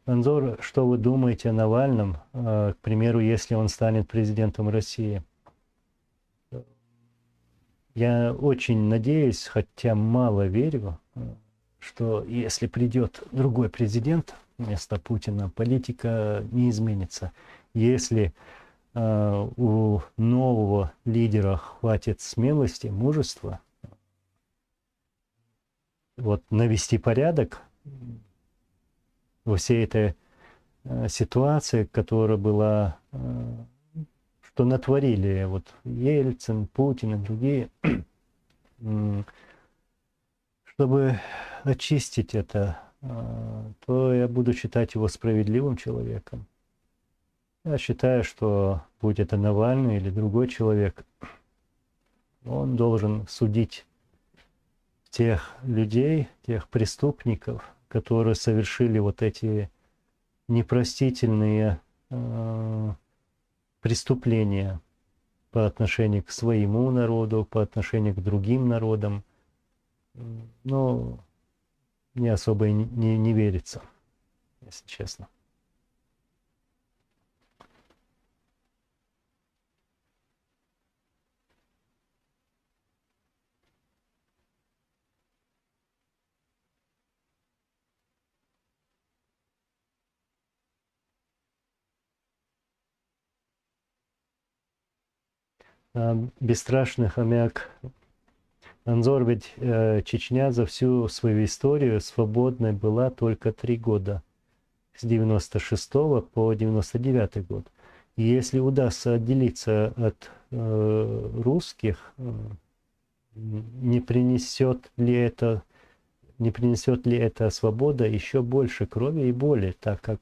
Анзор, что вы думаете о Навальном, к примеру, если он станет президентом России? Я очень надеюсь, хотя мало верю, что если придет другой президент вместо Путина, политика не изменится. Если у нового лидера хватит смелости, мужества, вот навести порядок во всей этой ситуации, которая была, что натворили вот Ельцин, Путин и другие, чтобы очистить это, то я буду считать его справедливым человеком. Я считаю, что будь это Навальный или другой человек, он должен судить тех людей, тех преступников, которые совершили вот эти непростительные преступления по отношению к своему народу, по отношению к другим народам. Но мне особо не верится, если честно. Бесстрашный хомяк. Анзор, ведь Чечня за всю свою историю свободной была только 3 года. С 96 по 99 год. И если удастся отделиться от русских, не принесет ли эта свобода еще больше крови и боли, так как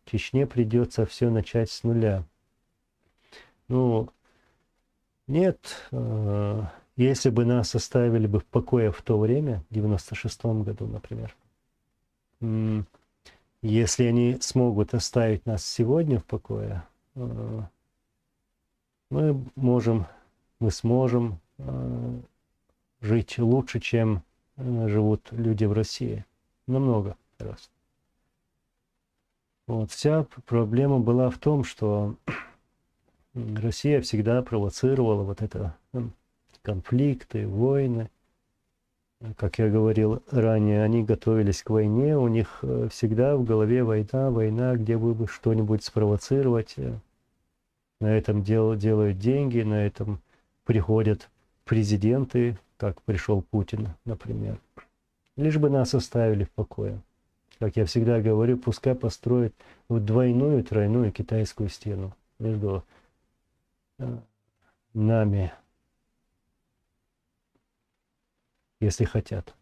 Чечне придется все начать с нуля? Ну, нет, если бы нас оставили бы в покое в то время, в 96-м году, например, если они смогут оставить нас сегодня в покое, мы сможем жить лучше, чем живут люди в России. Намного раз. Вот. Вся проблема была в том, что Россия всегда провоцировала вот это конфликты, войны. Как я говорил ранее, они готовились к войне, у них всегда в голове война, где бы что-нибудь спровоцировать. На этом делают деньги, на этом приходят президенты, как пришел Путин, например. Лишь бы нас оставили в покое. Как я всегда говорю, пускай построят вот двойную, тройную китайскую стену между нами, если хотят.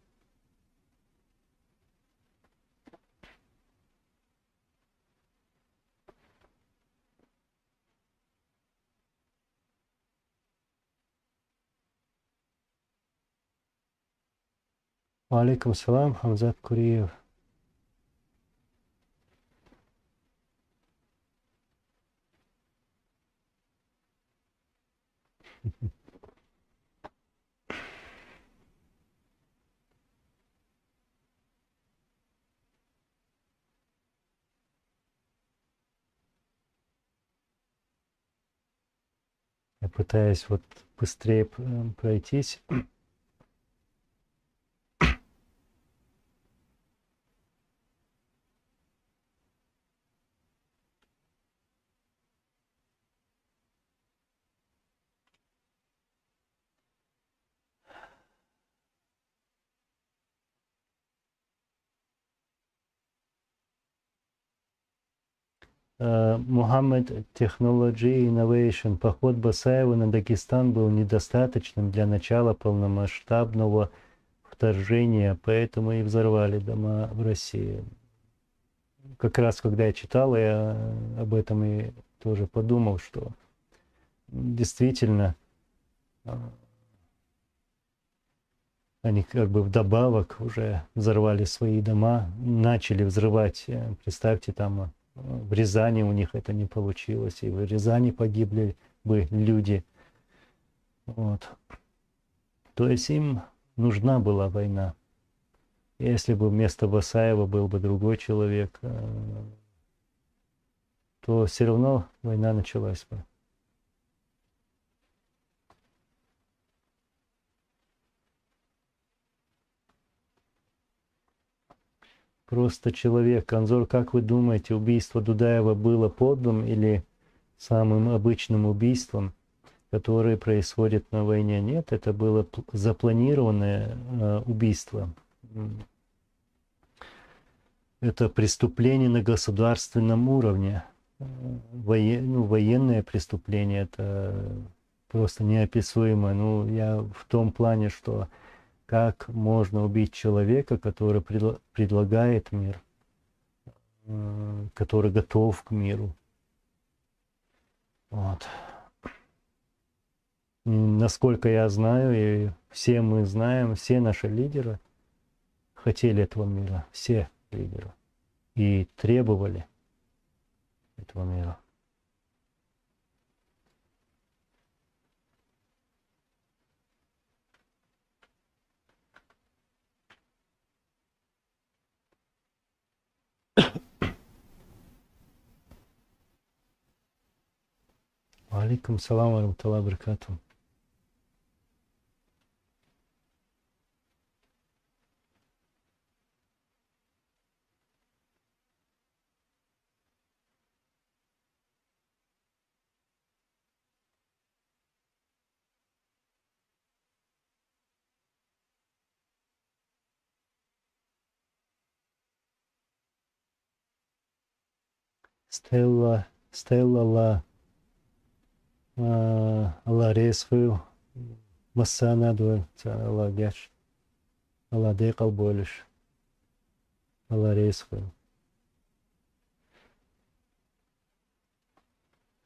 Алейкум салам, Хамзат Куриев. Я пытаюсь вот быстрее пройтись. Muhammad Technology Innovation. Поход Басаева на Дагестан был недостаточным для начала полномасштабного вторжения, поэтому и взорвали дома в России. как раз когда я читал, я об этом и тоже подумал, что действительно они как бы вдобавок уже взорвали свои дома, начали взрывать. Представьте, там в Рязани у них это не получилось, и в Рязани погибли бы люди. Вот. То есть им нужна была война. Если бы вместо Басаева был бы другой человек, то все равно война началась бы. Просто человек. Анзор, как вы думаете, убийство Дудаева было подлым или самым обычным убийством, которое происходит на войне? Нет, это было запланированное убийство. Это преступление на государственном уровне. Военное преступление, это просто неописуемо. Я в том плане, что как можно убить человека, который предлагает мир, который готов к миру. Вот. И насколько я знаю, и все мы знаем, все наши лидеры хотели этого мира, все лидеры, и требовали этого мира. Алейкум салам ва рахматуллахи ва баракатуху. Стелла ла ресфу массана дуэл ла гяч ла декал болиш ла ресфу.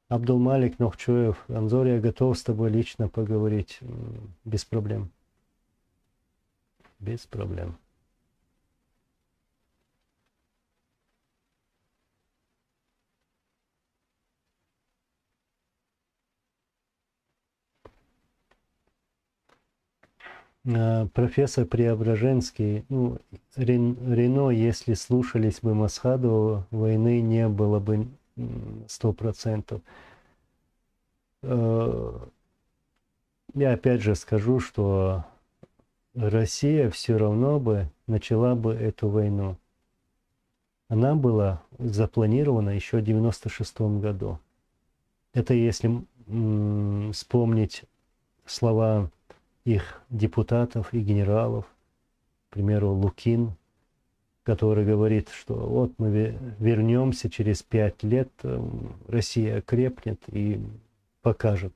Абдулмалик Нохчуев, Анзор, я готов с тобой лично поговорить. Без проблем. Без проблем. Профессор Преображенский, Рено, если слушались бы Масхадова, войны не было бы 100%. Я опять же скажу, что Россия все равно бы начала бы эту войну. Она была запланирована еще в 1996 году. Это если вспомнить слова их депутатов и генералов, к примеру, Лукин, который говорит, что вот мы вернемся через 5 лет, Россия крепнет и покажет.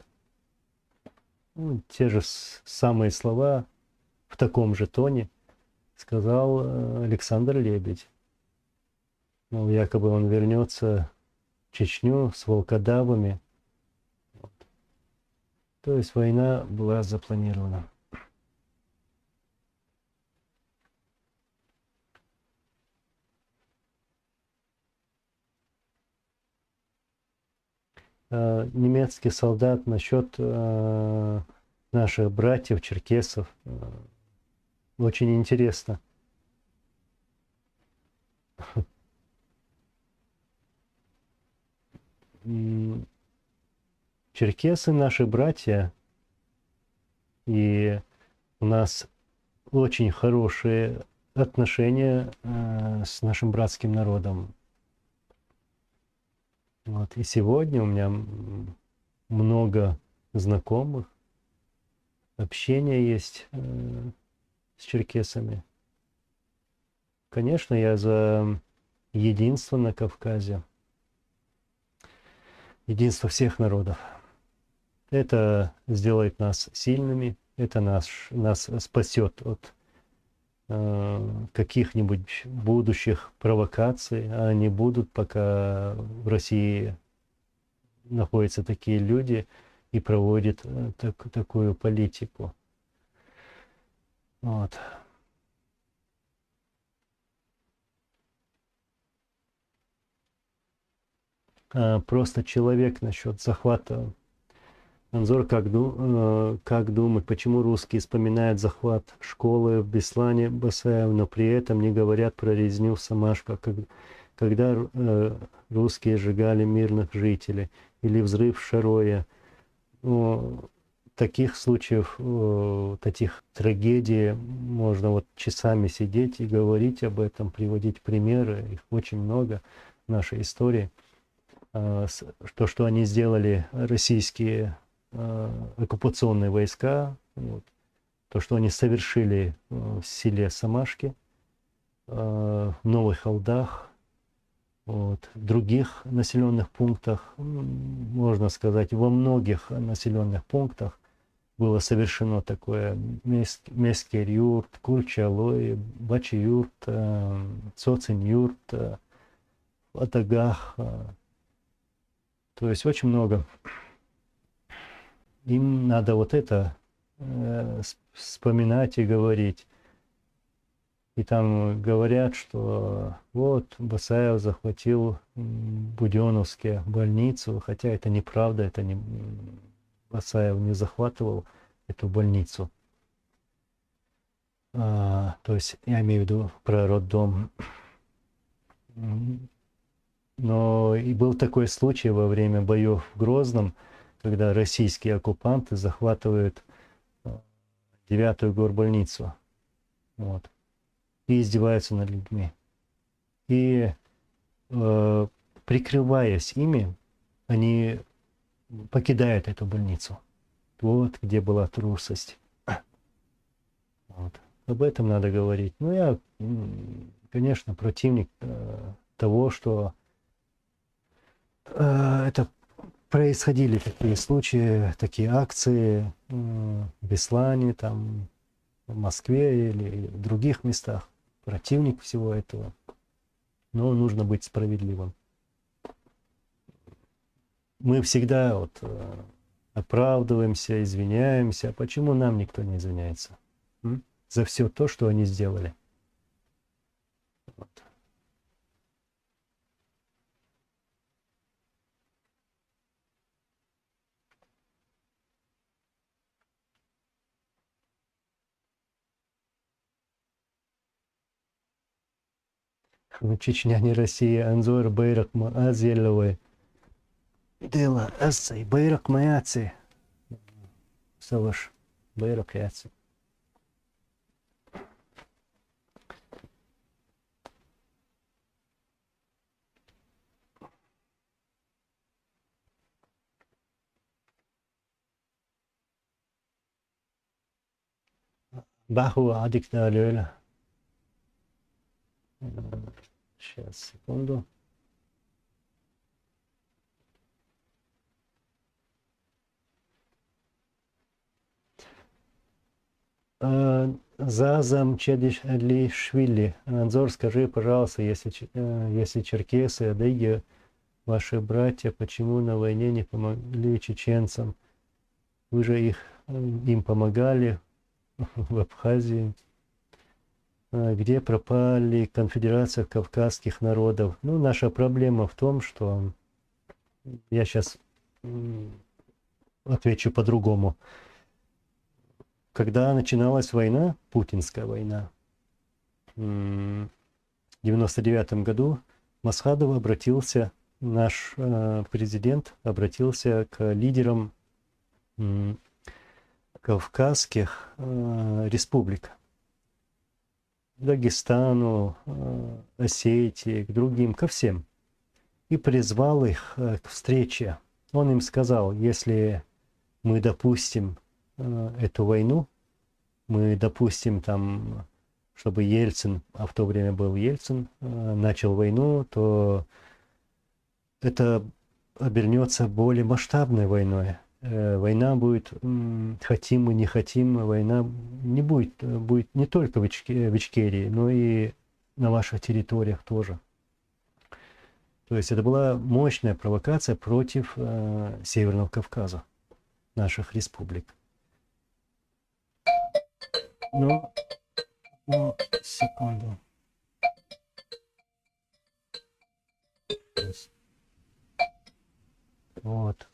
Те же самые слова в таком же тоне сказал Александр Лебедь. Якобы он вернется в Чечню с волкодавами. То есть война была запланирована. Немецкий солдат насчет наших братьев, черкесов. Очень интересно. Черкесы наши братья, и у нас очень хорошие отношения с нашим братским народом. Вот. И сегодня у меня много знакомых, общение есть с черкесами. Конечно, я за единство на Кавказе, единство всех народов. Это сделает нас сильными, это нас спасет от каких-нибудь будущих провокаций, а они будут, пока в России находятся такие люди и проводят такую политику. Вот. Просто человек насчет захвата. Анзор, как думать, почему русские вспоминают захват школы в Беслане Басаев, но при этом не говорят про резню в Самашках, когда русские сжигали мирных жителей, или взрыв в Шарое. Ну, таких случаев, таких трагедий можно вот часами сидеть и говорить об этом, приводить примеры, их очень много в нашей истории. То, что они сделали, российские оккупационные войска, вот, то, что они совершили в селе Самашки, в Новых Алдах, вот, в других населенных пунктах, можно сказать, во многих населенных пунктах было совершено такое: Мескер-юрт, Курчалой, Бачи-юрт, Цоцин-юрт, Атагах. То есть очень много. Им надо вот это вспоминать и говорить. И там говорят, что вот Басаев захватил Буденновске больницу, хотя это неправда, это не Басаев не захватывал эту больницу. То есть я имею в виду про роддом. Но и был такой случай во время боев в Грозном, когда российские оккупанты захватывают 9-ю горбольницу. Вот. И издеваются над людьми. И прикрываясь ими, они покидают эту больницу. Вот где была трусость. Вот. Об этом надо говорить. Ну, я, конечно, противник того, что это происходили такие случаи, такие акции в Беслане, там, в Москве или в других местах. Противник всего этого. Но нужно быть справедливым. Мы всегда вот оправдываемся, извиняемся. Почему нам никто не извиняется? За все то, что они сделали. Вот. Чечня не Россия, Анзор, Байрак, Азеловой. Дела, Ассай, Байрак, Маяци. Саваш, Байрак, Яци. Баху, Адик, Далюэля. Сейчас, секунду. Зазам Чедишлишвили. Анзор, скажи, пожалуйста, если черкесы, адыги, ваши братья, почему на войне не помогли чеченцам? Вы же им помогали в Абхазии. Где пропали конфедерация кавказских народов? Ну, наша проблема в том, что я сейчас отвечу по-другому. Когда начиналась война, путинская война, в 99 году Масхадов обратился, наш президент обратился к лидерам кавказских республик. Дагестану, Осетии, к другим, ко всем. И призвал их к встрече. Он им сказал: если мы допустим эту войну, мы допустим там, чтобы Ельцин, а в то время был Ельцин, начал войну, то это обернется более масштабной войной. война будет, хотим мы, не хотим, война не будет, будет не только в Ичкерии, но и на ваших территориях тоже. То есть это была мощная провокация против Северного Кавказа, наших республик. Ну, секунду. Вот.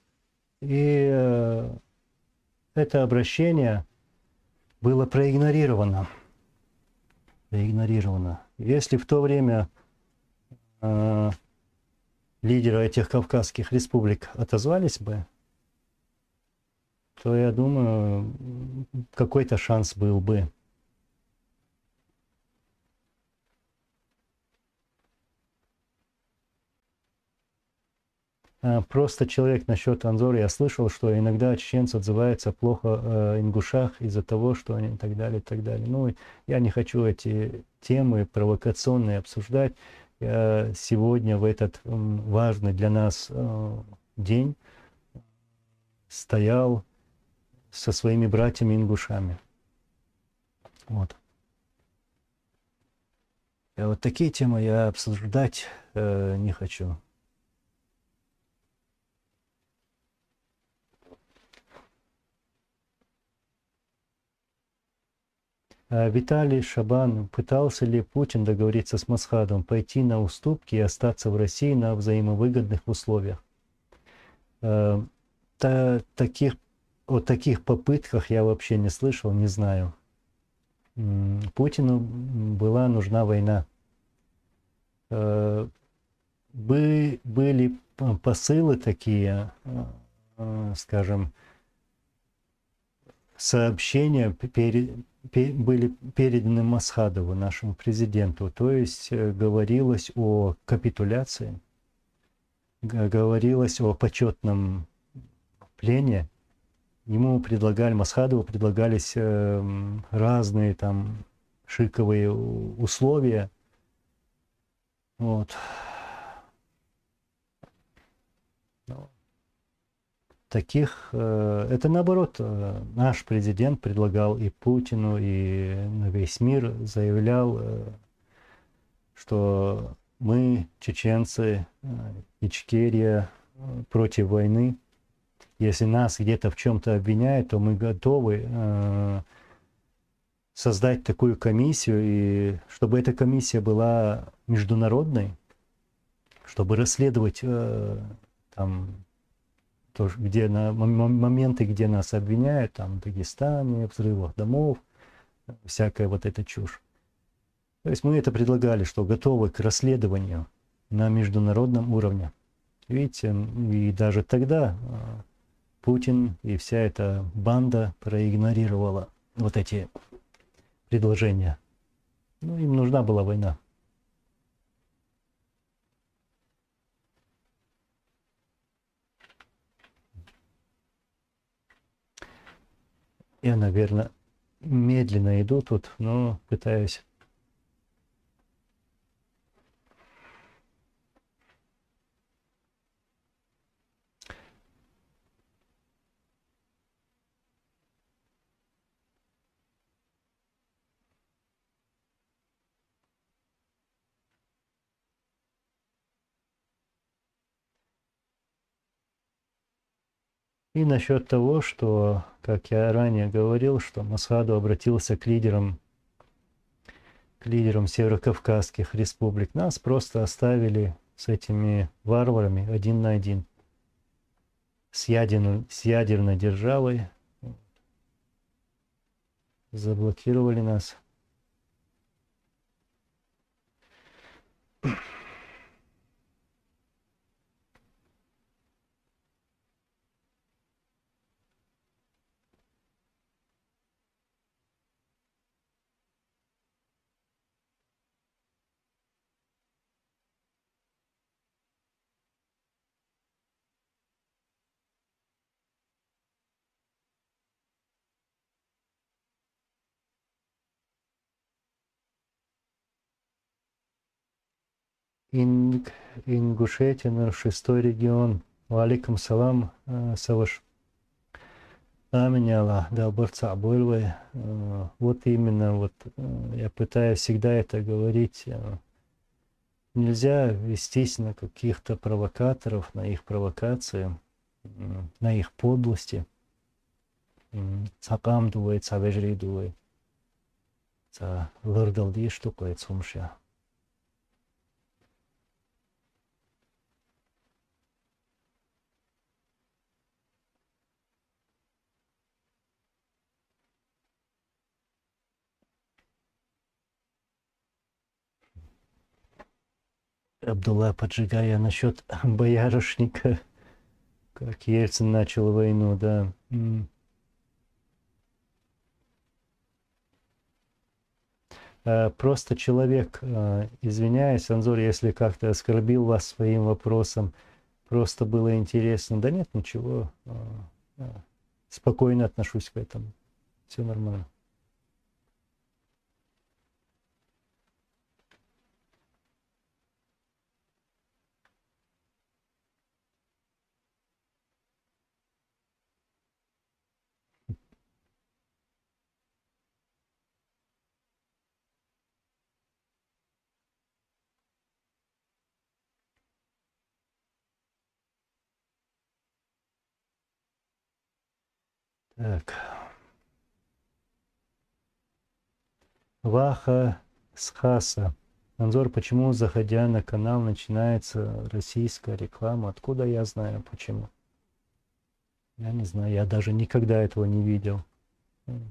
И это обращение было проигнорировано. Если в то время лидеры этих кавказских республик отозвались бы, то, я думаю, какой-то шанс был бы. Просто человек насчет Анзора, я слышал, что иногда чеченцы отзываются плохо о ингушах из-за того, что они и так далее, и так далее. Ну, я не хочу эти темы провокационные обсуждать. Я сегодня в этот важный для нас день стоял со своими братьями-ингушами. Вот. И вот такие темы я обсуждать не хочу. Виталий Шабан: пытался ли Путин договориться с Масхадовым, пойти на уступки и остаться в России на взаимовыгодных условиях? О таких попытках я вообще не слышал, не знаю. Путину была нужна война. Были посылы такие, скажем, сообщения были переданы Масхадову, нашему президенту. То есть говорилось о капитуляции, говорилось о почетном плене. Ему предлагали, Масхадову предлагались разные там шиковые условия. Вот. Таких, это наоборот, наш президент предлагал и Путину, и на весь мир заявлял, что мы, чеченцы, Ичкерия, против войны. Если нас где-то в чем-то обвиняют, то мы готовы создать такую комиссию, и чтобы эта комиссия была международной, чтобы расследовать там где моменты, где нас обвиняют, там в Дагестане, взрывах домов, всякая вот эта чушь. То есть мы это предлагали, что готовы к расследованию на международном уровне. Видите, и даже тогда Путин и вся эта банда проигнорировала вот эти предложения. Ну, им нужна была война. Я, наверное, медленно иду тут, но пытаюсь. И насчет того, что, как я ранее говорил, что Масхадов обратился к лидерам северокавказских республик. Нас просто оставили с этими варварами один на один. С ядерной державой. Заблокировали нас. Ингушетия, 6-й регион. Валикум салам, Саваш. Аменяла, да, борца Больвы. Вот именно, вот я пытаюсь всегда это говорить. Нельзя вестись на каких-то провокаторов, на их провокации, на их подлости. Цакам дуй, цавежри дуй. Ца лырдалди штукает сумша. Абдулла, поджигая насчет боярышника, как Ельцин начал войну, да. Просто человек, извиняюсь, Анзор, если как-то оскорбил вас своим вопросом, просто было интересно. Да нет, ничего, спокойно отношусь к этому, все нормально. Так. Ваха Схаса. Анзор, почему, заходя на канал, начинается российская реклама? Откуда я знаю, почему? Я не знаю, я даже никогда этого не видел. Вот.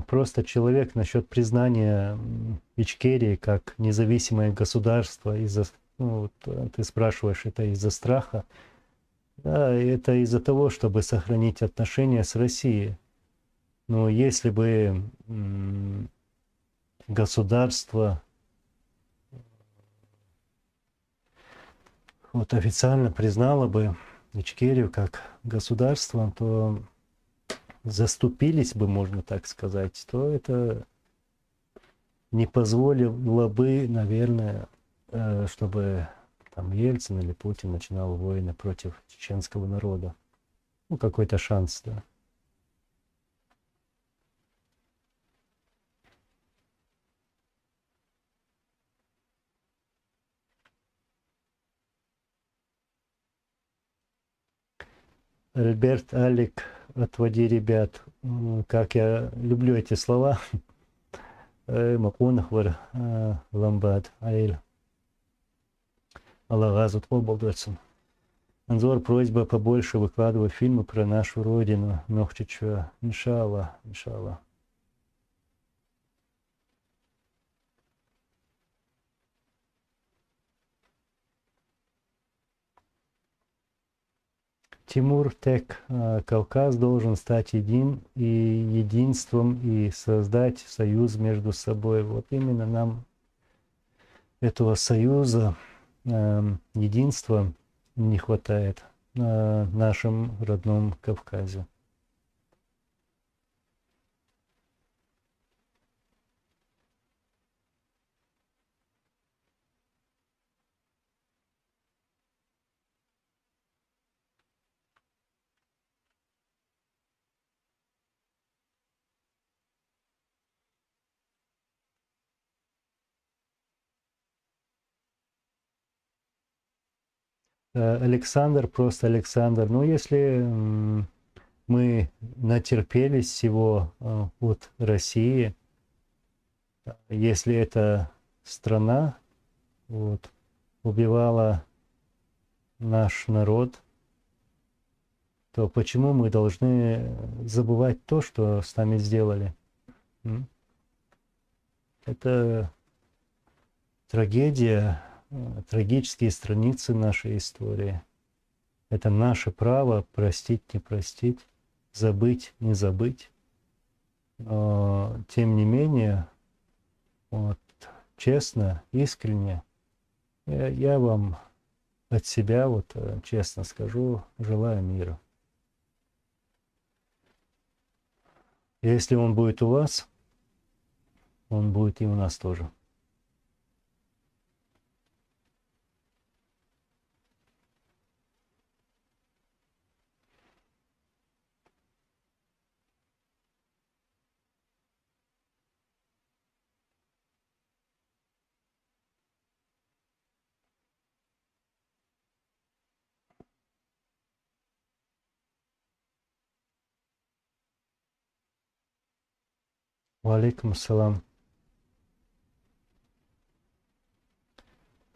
Просто человек насчет признания Ичкерии как независимое государство из-за, ну, вот, ты спрашиваешь, это из-за страха? Да, это из-за того, чтобы сохранить отношения с Россией. Но если бы государство вот официально признало бы Ичкерию как государство, то заступились бы, можно так сказать, то это не позволило бы, наверное, чтобы там Ельцин или Путин начинал войны против чеченского народа. Ну, какой-то шанс, да. Альберт, Алик, отводи ребят. Как я люблю эти слова. Макунахвар, Ламбад, Аиль. Аллахазут Обалдерсон. Анзор, просьба побольше выкладывать фильмы про нашу родину. Нохчича. Иншаллах, иншаллах. Тимур Тек. Кавказ должен стать единством и создать союз между собой. Вот именно нам этого союза, единства не хватает на нашем родном Кавказе. Александр, просто Александр. Ну, если мы натерпелись всего от России, если эта страна вот, убивала наш народ, то почему мы должны забывать то, что с нами сделали? Это трагедия, трагические страницы нашей истории. Это наше право простить, не простить, забыть, не забыть. Но, тем не менее, вот, честно, искренне, я вам от себя, вот, честно скажу, желаю мира. Если он будет у вас, он будет и у нас тоже. Валейкум ассалам.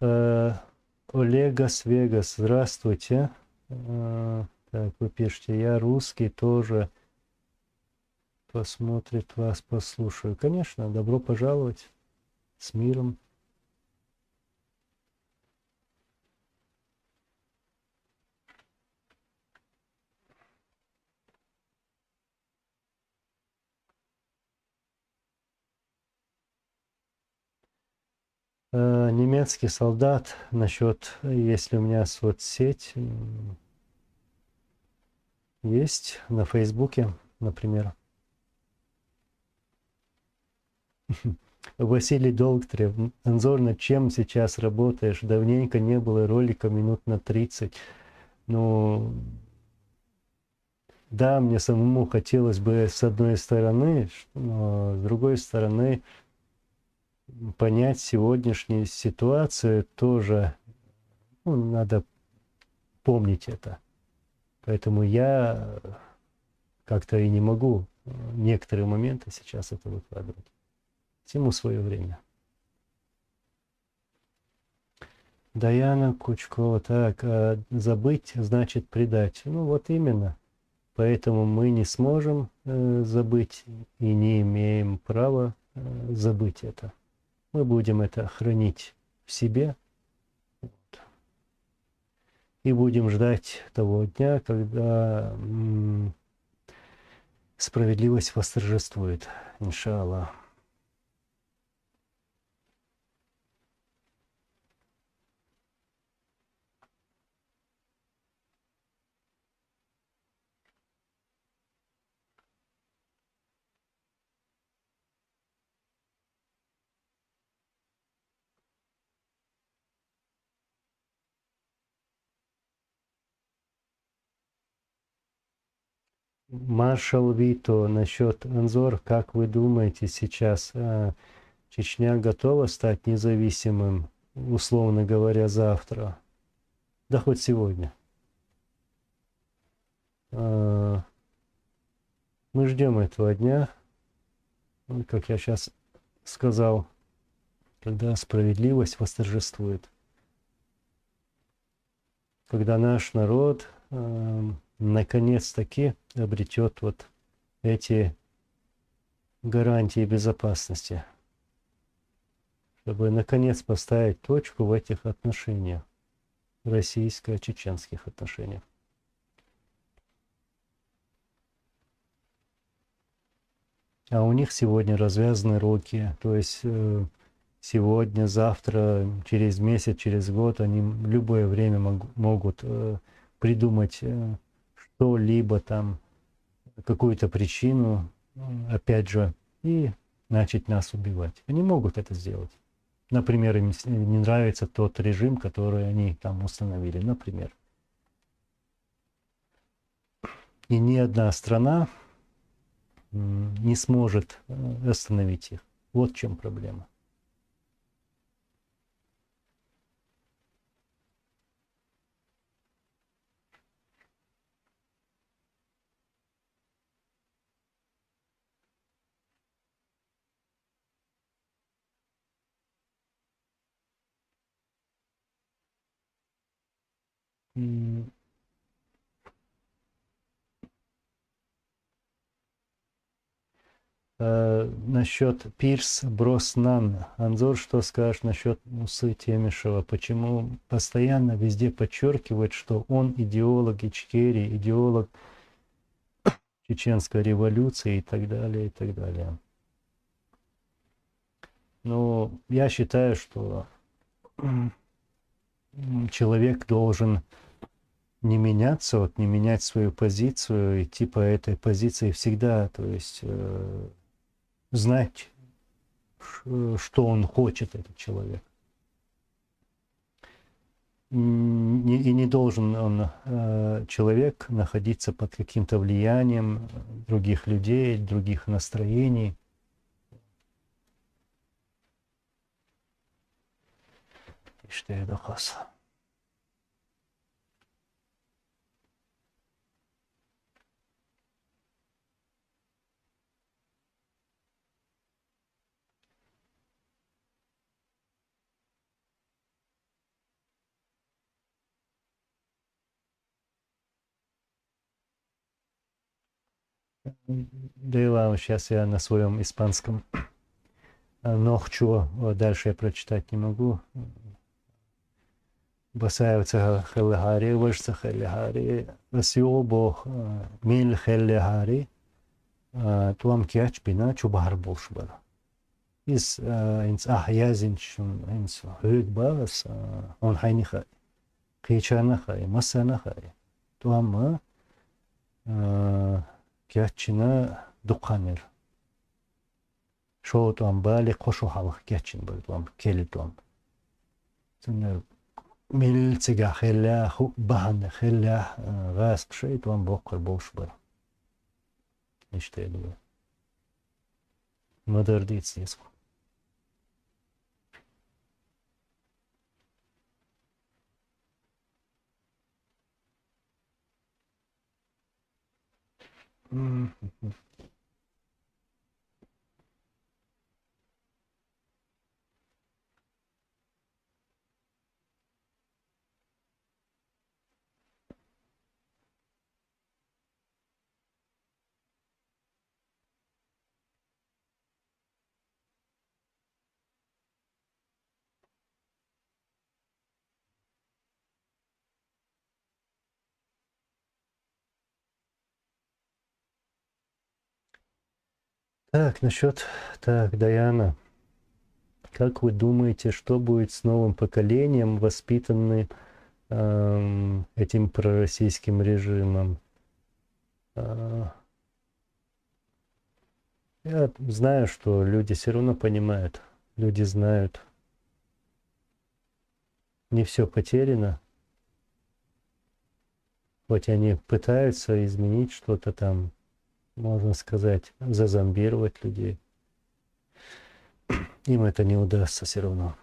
Олегас Вегас, здравствуйте. Так, вы пишете, я русский тоже. Посмотрит вас, послушаю. Конечно, добро пожаловать. С миром. Немецкий солдат, насчет, если у меня соцсеть есть на Фейсбуке, например. Василий Долгтрев, Анзор, над чем сейчас работаешь? Давненько не было ролика, минут на 30. Ну, да, мне самому хотелось бы с одной стороны, но с другой стороны, понять сегодняшнюю ситуацию тоже, ну, надо помнить это. Поэтому я как-то и не могу некоторые моменты сейчас это выкладывать. Всему свое время. Даяна Кучкова, так, забыть значит предать. Ну вот именно. Поэтому мы не сможем забыть и не имеем права забыть это. Мы будем это хранить в себе. Вот. И будем ждать того дня, когда справедливость восторжествует. Иншаллах. Маршал Вито, насчет Анзор, как вы думаете сейчас, Чечня готова стать независимым, условно говоря, завтра? Да хоть сегодня. Мы ждем этого дня, как я сейчас сказал, когда справедливость восторжествует. Когда наш народ наконец-таки обретет вот эти гарантии безопасности, чтобы наконец поставить точку в этих отношениях, российско-чеченских отношениях. А у них сегодня развязаны руки, то есть сегодня, завтра, через месяц, через год они в любое время могут придумать что-либо там, какую-то причину, опять же, и начать нас убивать. Они могут это сделать. Например, им не нравится тот режим, который они там установили, например. И ни одна страна не сможет остановить их. Вот в чем проблема. Насчет Пирс Броснан. Анзор, что скажешь насчет Мусы Темишева? Почему постоянно везде подчеркивает, что он идеолог Ичкерии, идеолог чеченской революции и так далее, и так далее? Ну, я считаю, что человек должен не меняться, вот не менять свою позицию, идти по этой позиции всегда, то есть знать, что он хочет, этот человек. И не должен он, человек, находиться под каким-то влиянием других людей, других настроений. Что я дохас. Да, сейчас я на своем испанском нохчу, дальше я прочитать не могу. Басаевца Хеллегари, Вышца Хеллегари, Расиобо Мил Хеллегари, Туам Кяч Бина Чубар Болшбар. Из инс Ахязинч, инс Хюгбас, он Хайниха, Кичанахай, Масанахай. Туам Кячина Дуканер. Шо туам Бали Кошухалах Кячин был, туам Келли туам. Милцига хелля бахана хелля газ кшейт вам боккар болшбар. İşte bu. Модердиц. Так, насчет... Так, Даяна, как вы думаете, что будет с новым поколением, воспитанным этим пророссийским режимом? Я знаю, что люди все равно понимают, люди знают, не все потеряно. Хоть они пытаются изменить что-то там, можно сказать, зазомбировать людей. Им это не удастся все равно.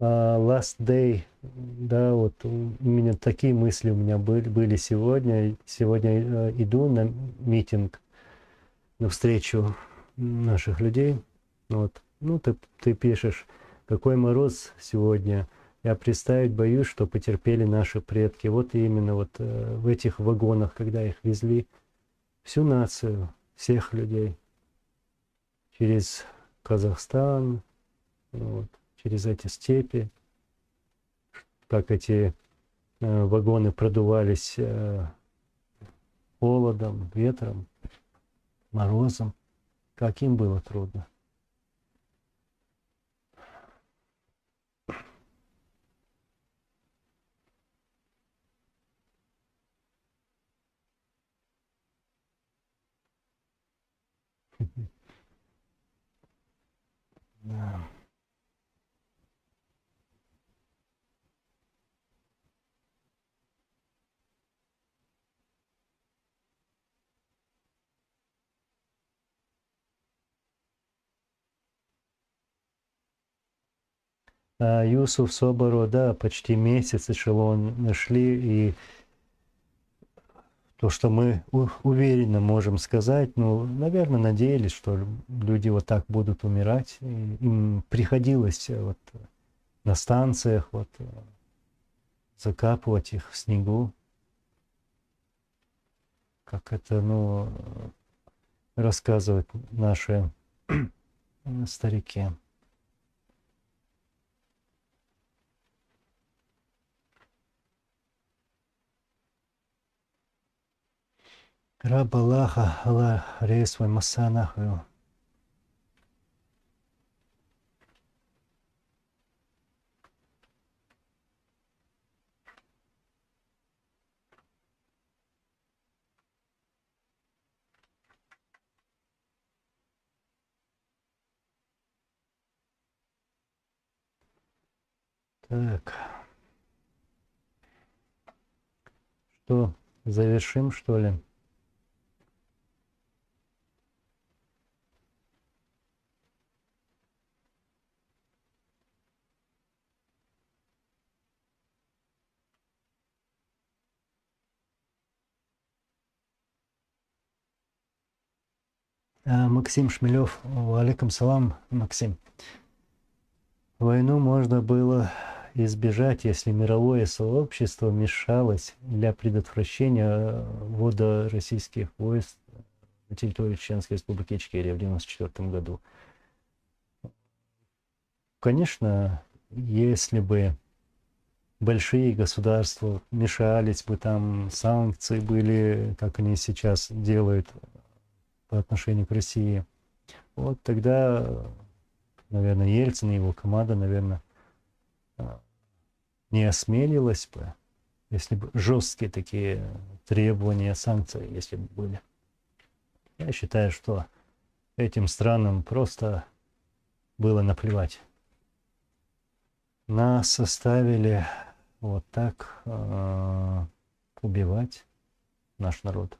Last day, да, вот именно такие мысли у меня были сегодня. Сегодня иду на митинг, на встречу наших людей. Вот. Ну, ты пишешь, какой мороз сегодня. Я представить боюсь, что потерпели наши предки. Вот именно вот в этих вагонах, когда их везли, всю нацию, всех людей через Казахстан, вот, через эти степи, как эти вагоны продувались холодом, ветром, морозом, как им было трудно. Да. Юсуф Соборо, да, почти месяц эшелон нашли, и то, что мы уверенно можем сказать, ну, наверное, надеялись, что люди вот так будут умирать. И им приходилось вот на станциях вот закапывать их в снегу. как это, ну, рассказывают наши старики. Раб Аллаха, Аллах, рейс вай масанаху. Так, что, завершим, что ли? Максим Шмелев, алейкум салам, Максим. Войну можно было избежать, если мировое сообщество вмешалось для предотвращения ввода российских войск на территорию Чеченской республики Ичкерия в 1994 году. Конечно, если бы большие государства мешались бы, там санкции были, как они сейчас делают по отношению к России, вот тогда, наверное, Ельцин и его команда, наверное, не осмелилась бы, если бы жесткие такие требования, санкции, если бы были. Я считаю, что этим странам просто было наплевать. Нас оставили вот так убивать наш народ.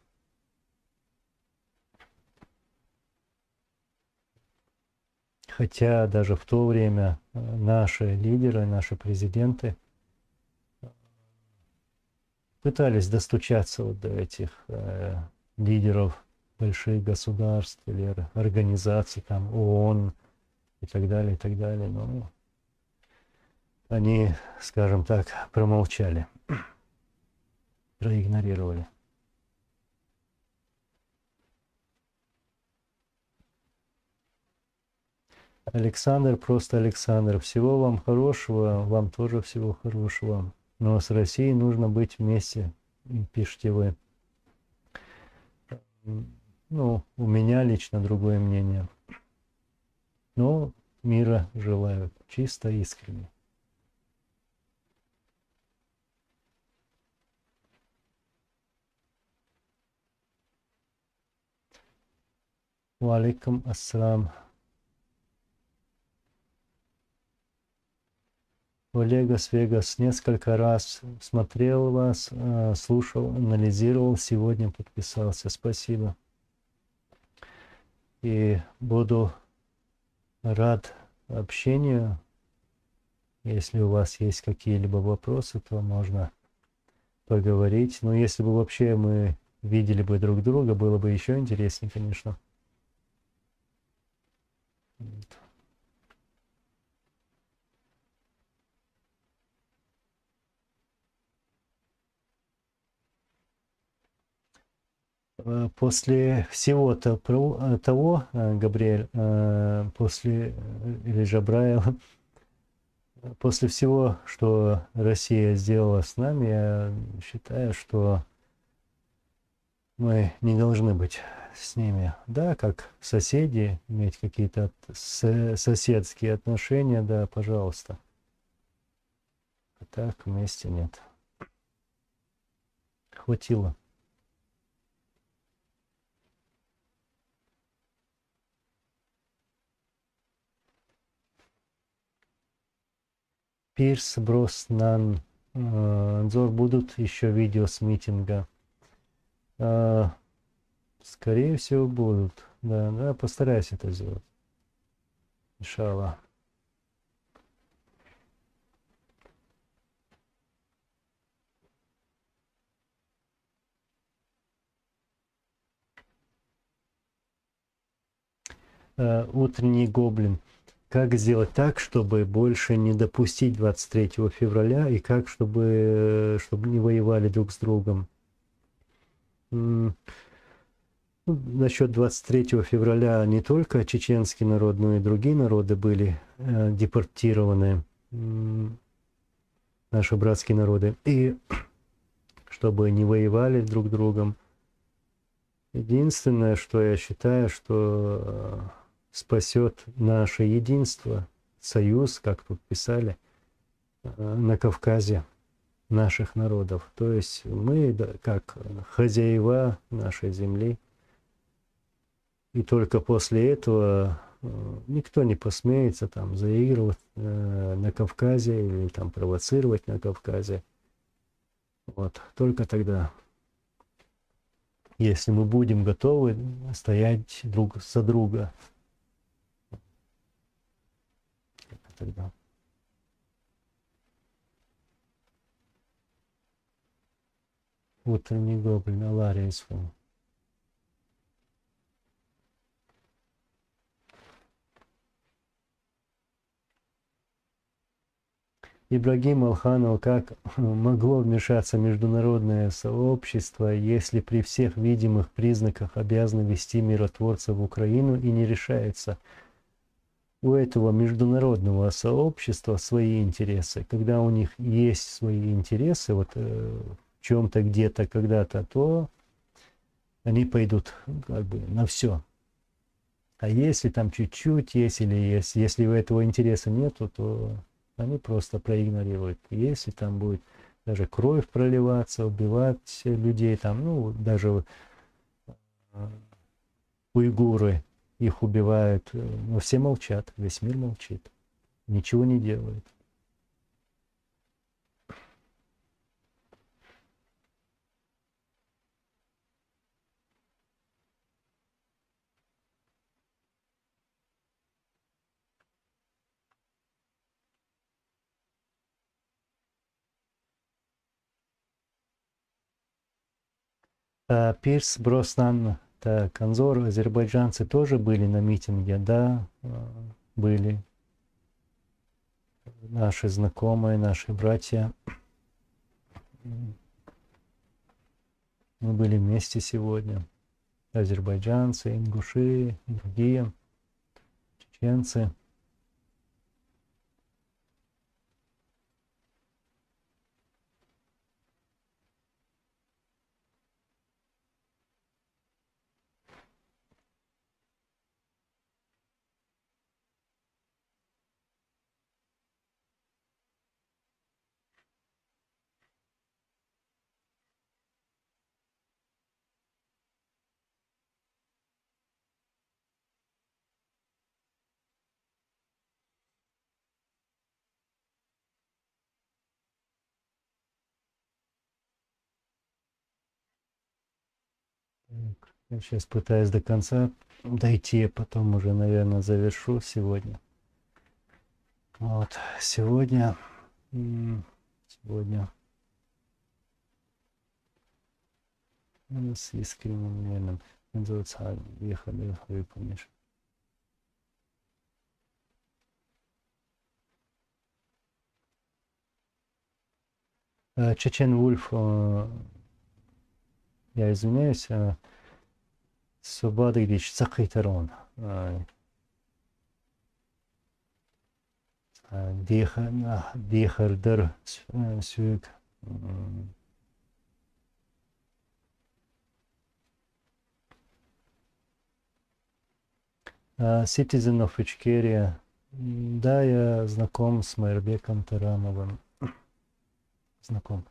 Хотя даже в то время наши лидеры, наши президенты пытались достучаться вот до этих лидеров больших государств или организаций, там ООН и так далее, и так далее. Но они, скажем так, промолчали, проигнорировали. Александр, просто Александр. Всего вам хорошего, вам тоже всего хорошего. Но с Россией нужно быть вместе, пишите вы. Ну, у меня лично другое мнение. Но мира желаю, чисто искренне. Валикум ассалам. Вегас, Вегас, несколько раз смотрел вас, слушал, анализировал, сегодня подписался. Спасибо. И буду рад общению. Если у вас есть какие-либо вопросы, то можно поговорить. Но если бы вообще мы видели бы друг друга, было бы еще интереснее, конечно. После всего того, Габриэль, после или Жабраил, после всего, что Россия сделала с нами, я считаю, что мы не должны быть с ними, да, как соседи, иметь какие-то соседские отношения, да, пожалуйста. А так вместе нет. Хватило. Пирс, Броснан, Анзор, будут еще видео с митинга? Скорее всего будут. Да, да, постараюсь это сделать. Иншаллах. Утренний гоблин. Как сделать так, чтобы больше не допустить 23 февраля и как, чтобы не воевали друг с другом? Насчет 23 февраля не только чеченский народ, но и другие народы были депортированы, наши братские народы. И чтобы не воевали друг с другом, единственное, что я считаю, что спасет наше единство, союз, как тут писали, на Кавказе наших народов. То есть мы, как хозяева нашей земли, и только после этого никто не посмеется там заигрывать на Кавказе или там провоцировать на Кавказе. Вот, только тогда, если мы будем готовы стоять друг за друга, тогда. Утренний гоблин, Алария свой. Ибрагим Алханов, как могло вмешаться международное сообщество, если при всех видимых признаках обязано вести миротворцев в Украину и не решается? У этого международного сообщества свои интересы. Когда у них есть свои интересы, вот в чем-то, где-то, когда-то, то они пойдут как бы на все. А если там чуть-чуть есть или есть, если у этого интереса нету, то они просто проигнорируют. Если там будет даже кровь проливаться, убивать людей, там, ну, даже уйгуры, их убивают, но все молчат, весь мир молчит, ничего не делает. Пирс Броснан, так, Анзор, азербайджанцы тоже были на митинге? Да, были. Наши знакомые, наши братья. Мы были вместе сегодня. Азербайджанцы, ингуши, другие, чеченцы. Я сейчас пытаюсь до конца дойти, а потом уже, наверное, завершу сегодня. Вот, сегодня с искренним, наверное, называется «Ехали, выполнишь». Чечен Вульф, я извиняюсь, Собадыгич Цахайтарон. Дихардер Сюк. Citizen of Ичкерия. Да, я знаком с Майрбеком Тарамовым. Знаком.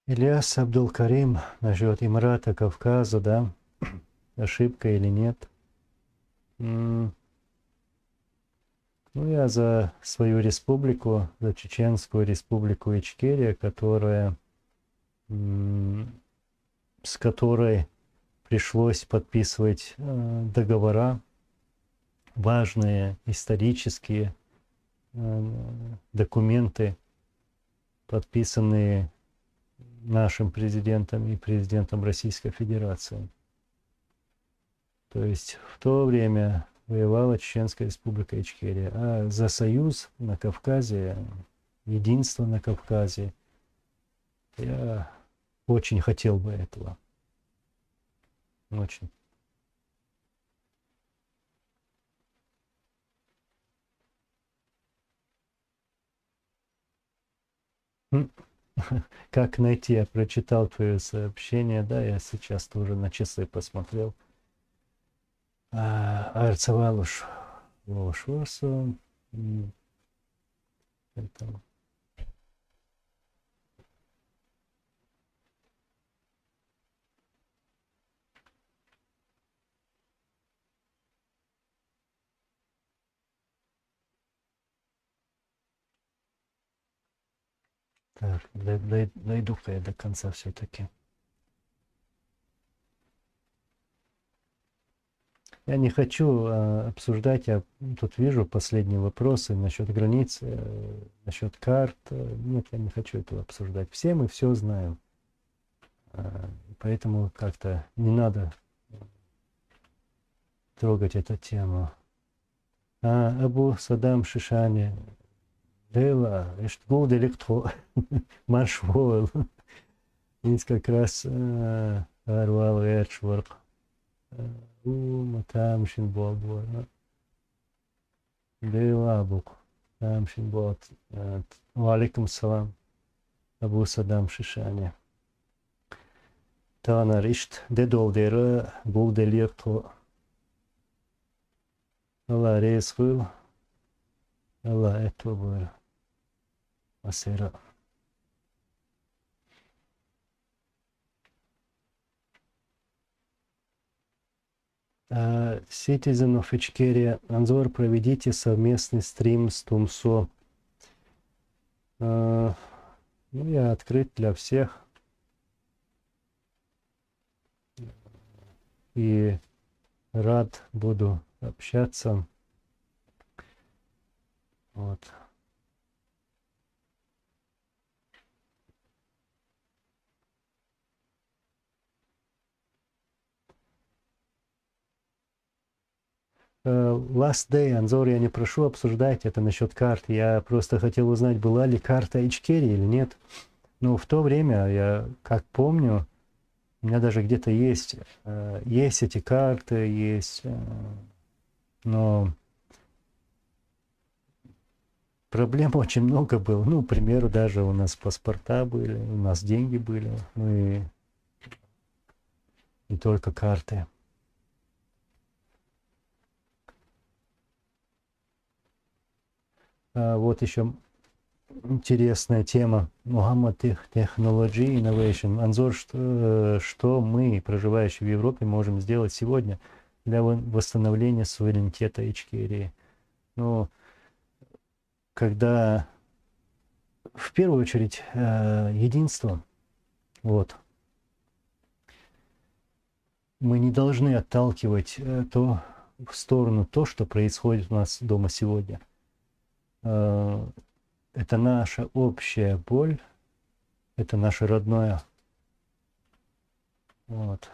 Ильяс Абдулкарим насчет Имарата Кавказа, да? Ошибка или нет? Ну, я за свою республику, за Чеченскую республику Ичкерия, которая, с которой пришлось подписывать договора, важные исторические документы, подписанные нашим президентом и президентом Российской Федерации. То есть в то время воевала Чеченская республика Ичкерия, а за союз на Кавказе, единство на Кавказе, я очень хотел бы этого. Очень. Как найти? Я прочитал твое сообщение, да, я сейчас тоже на часы посмотрел. Арцевалуш Волошварсу. Так, дойду-ка я до конца все-таки. Я не хочу обсуждать, я тут вижу последние вопросы насчет границ, насчет карт. Нет, я не хочу этого обсуждать. Все мы все знаем. Поэтому как-то не надо трогать эту тему. Абу Садам Шишани. Дела, гол электро маршвол. Есть как раз Арвал Эрчворк. Матамшин Бобу. Дела Абук. Тамшин Бот. Валикум салам. Абу Садам Шишани. Тана Ришт. Дедолдера гол электро. Allah резхул. Allah этвобур. Асера. Citizen of Ичкерия, Анзор, проведите совместный стрим с Тумсо. Ну, я открыт для всех. И рад буду общаться. Вот. Last Day, Анзор, я не прошу обсуждать это насчет карт. Я просто хотел узнать, была ли карта Ичкерии или нет. Ну, в то время, я как помню, у меня даже где-то есть эти карты, есть, но проблем очень много было. Ну, к примеру, даже у нас паспорта были, у нас деньги были, ну и не только карты. Вот еще интересная тема. Muhammad Technology Innovation. Анзор, что мы, проживающие в Европе, можем сделать сегодня для восстановления суверенитета Ичкерии? Ну, когда в первую очередь единство, вот, мы не должны отталкивать в сторону то, что происходит у нас дома сегодня. Это наша общая боль, это наше родное. Вот.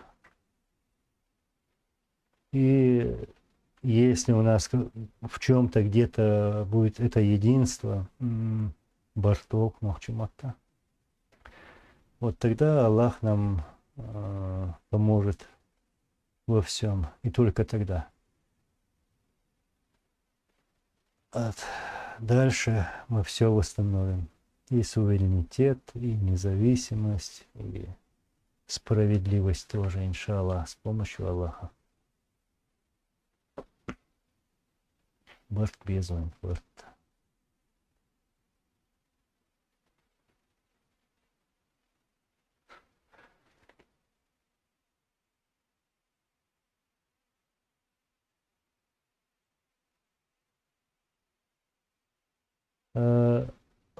И если у нас в чем-то где-то будет это единство, барток, махчумакта, вот тогда Аллах нам поможет во всем, и только тогда. Дальше мы все восстановим. И суверенитет, и независимость, и справедливость тоже, иншаллах, с помощью Аллаха. Барт безумен, барт.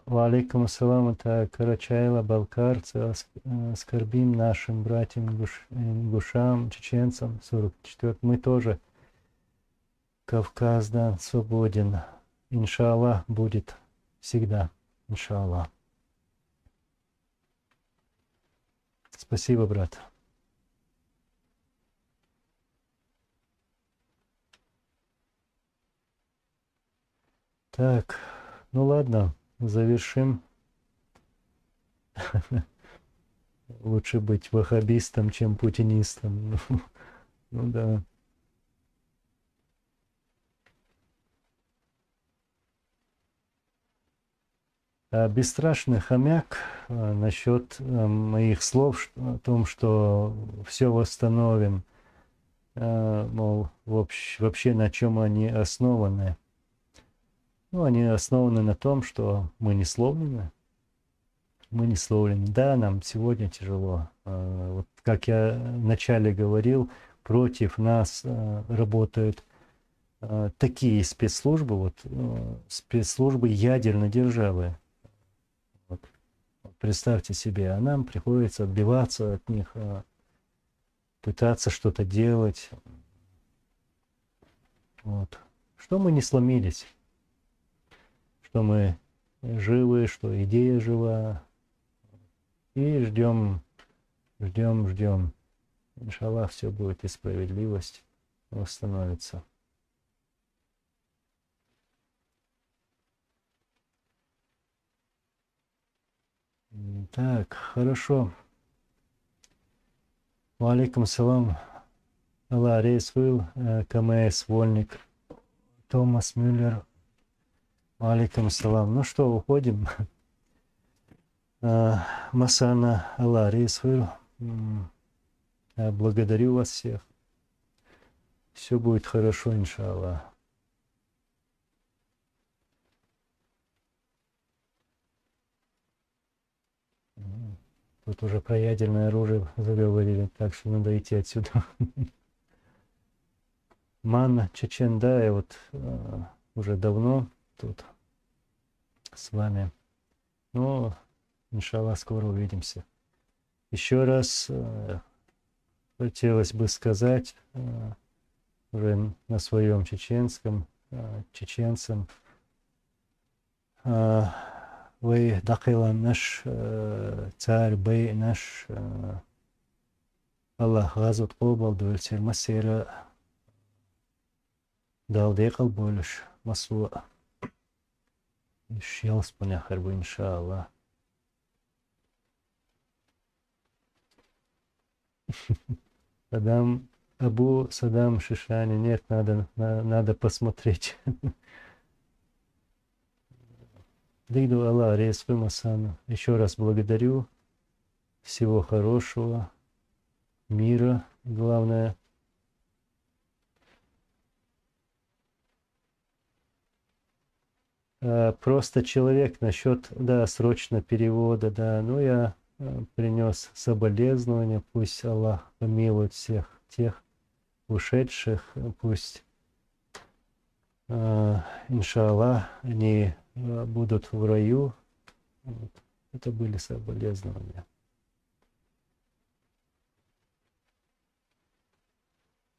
Валикум ассалам, это Карачаева, балкарцы, скорбим нашим братьям ингушам, чеченцам, 44. Мы тоже, Кавказ, да, свободен. Иншаллах будет всегда. Иншаллах. Спасибо, брат. Так, ну ладно, завершим. Лучше быть ваххабистом, чем путинистом. Ну да. Бесстрашный хомяк насчет моих слов о том, что все восстановим, мол, вообще на чем они основаны. Ну, они основаны на том, что мы не сломлены. Мы не сломлены. Да, нам сегодня тяжело. Вот как я вначале говорил, против нас работают такие спецслужбы, вот спецслужбы ядерной державы. Вот. Представьте себе, а нам приходится отбиваться от них, пытаться что-то делать. Вот. Что мы не сломились, что мы живы, что идея жива. И ждем. Иншаллах, все будет, и справедливость восстановится. Так, хорошо. Валикум салам. Аллах рейсвил, КМС Вольник, Томас Мюллер. Валикум салам. Ну что, уходим. Масана Аллах рейсвил. Благодарю вас всех. Все будет хорошо, иншаллах. Тут уже про ядерное оружие заговорили, так что надо идти отсюда. Манна, Чечен, да, я вот уже давно тут с вами. Но, иншаллах, скоро увидимся. Еще раз хотелось бы сказать уже на своем чеченском, чеченцам, вы дакилан наш царь, бей наш, Аллах газут обал дөлсер масера дал декал больш масуа. Ишел споняхар бы, иншаллах. Саддам, Абу Саддам Шишани, нет, надо посмотреть. Дыйду Аллах, рейсвы Масану. Еще раз благодарю. Всего хорошего. Мира, главное. Просто человек насчет, да, срочно перевода, да. Ну, я принес соболезнования. Пусть Аллах помилует всех тех ушедших. Пусть, иншаллах, они будут в раю. Вот. Это были соболезнования.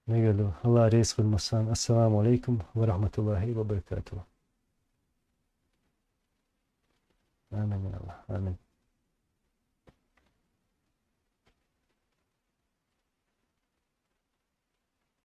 Аллах рейсхуль масан. Ассаламу алейкум ва рахматуллахи ва баракатуху. Амин. Амин.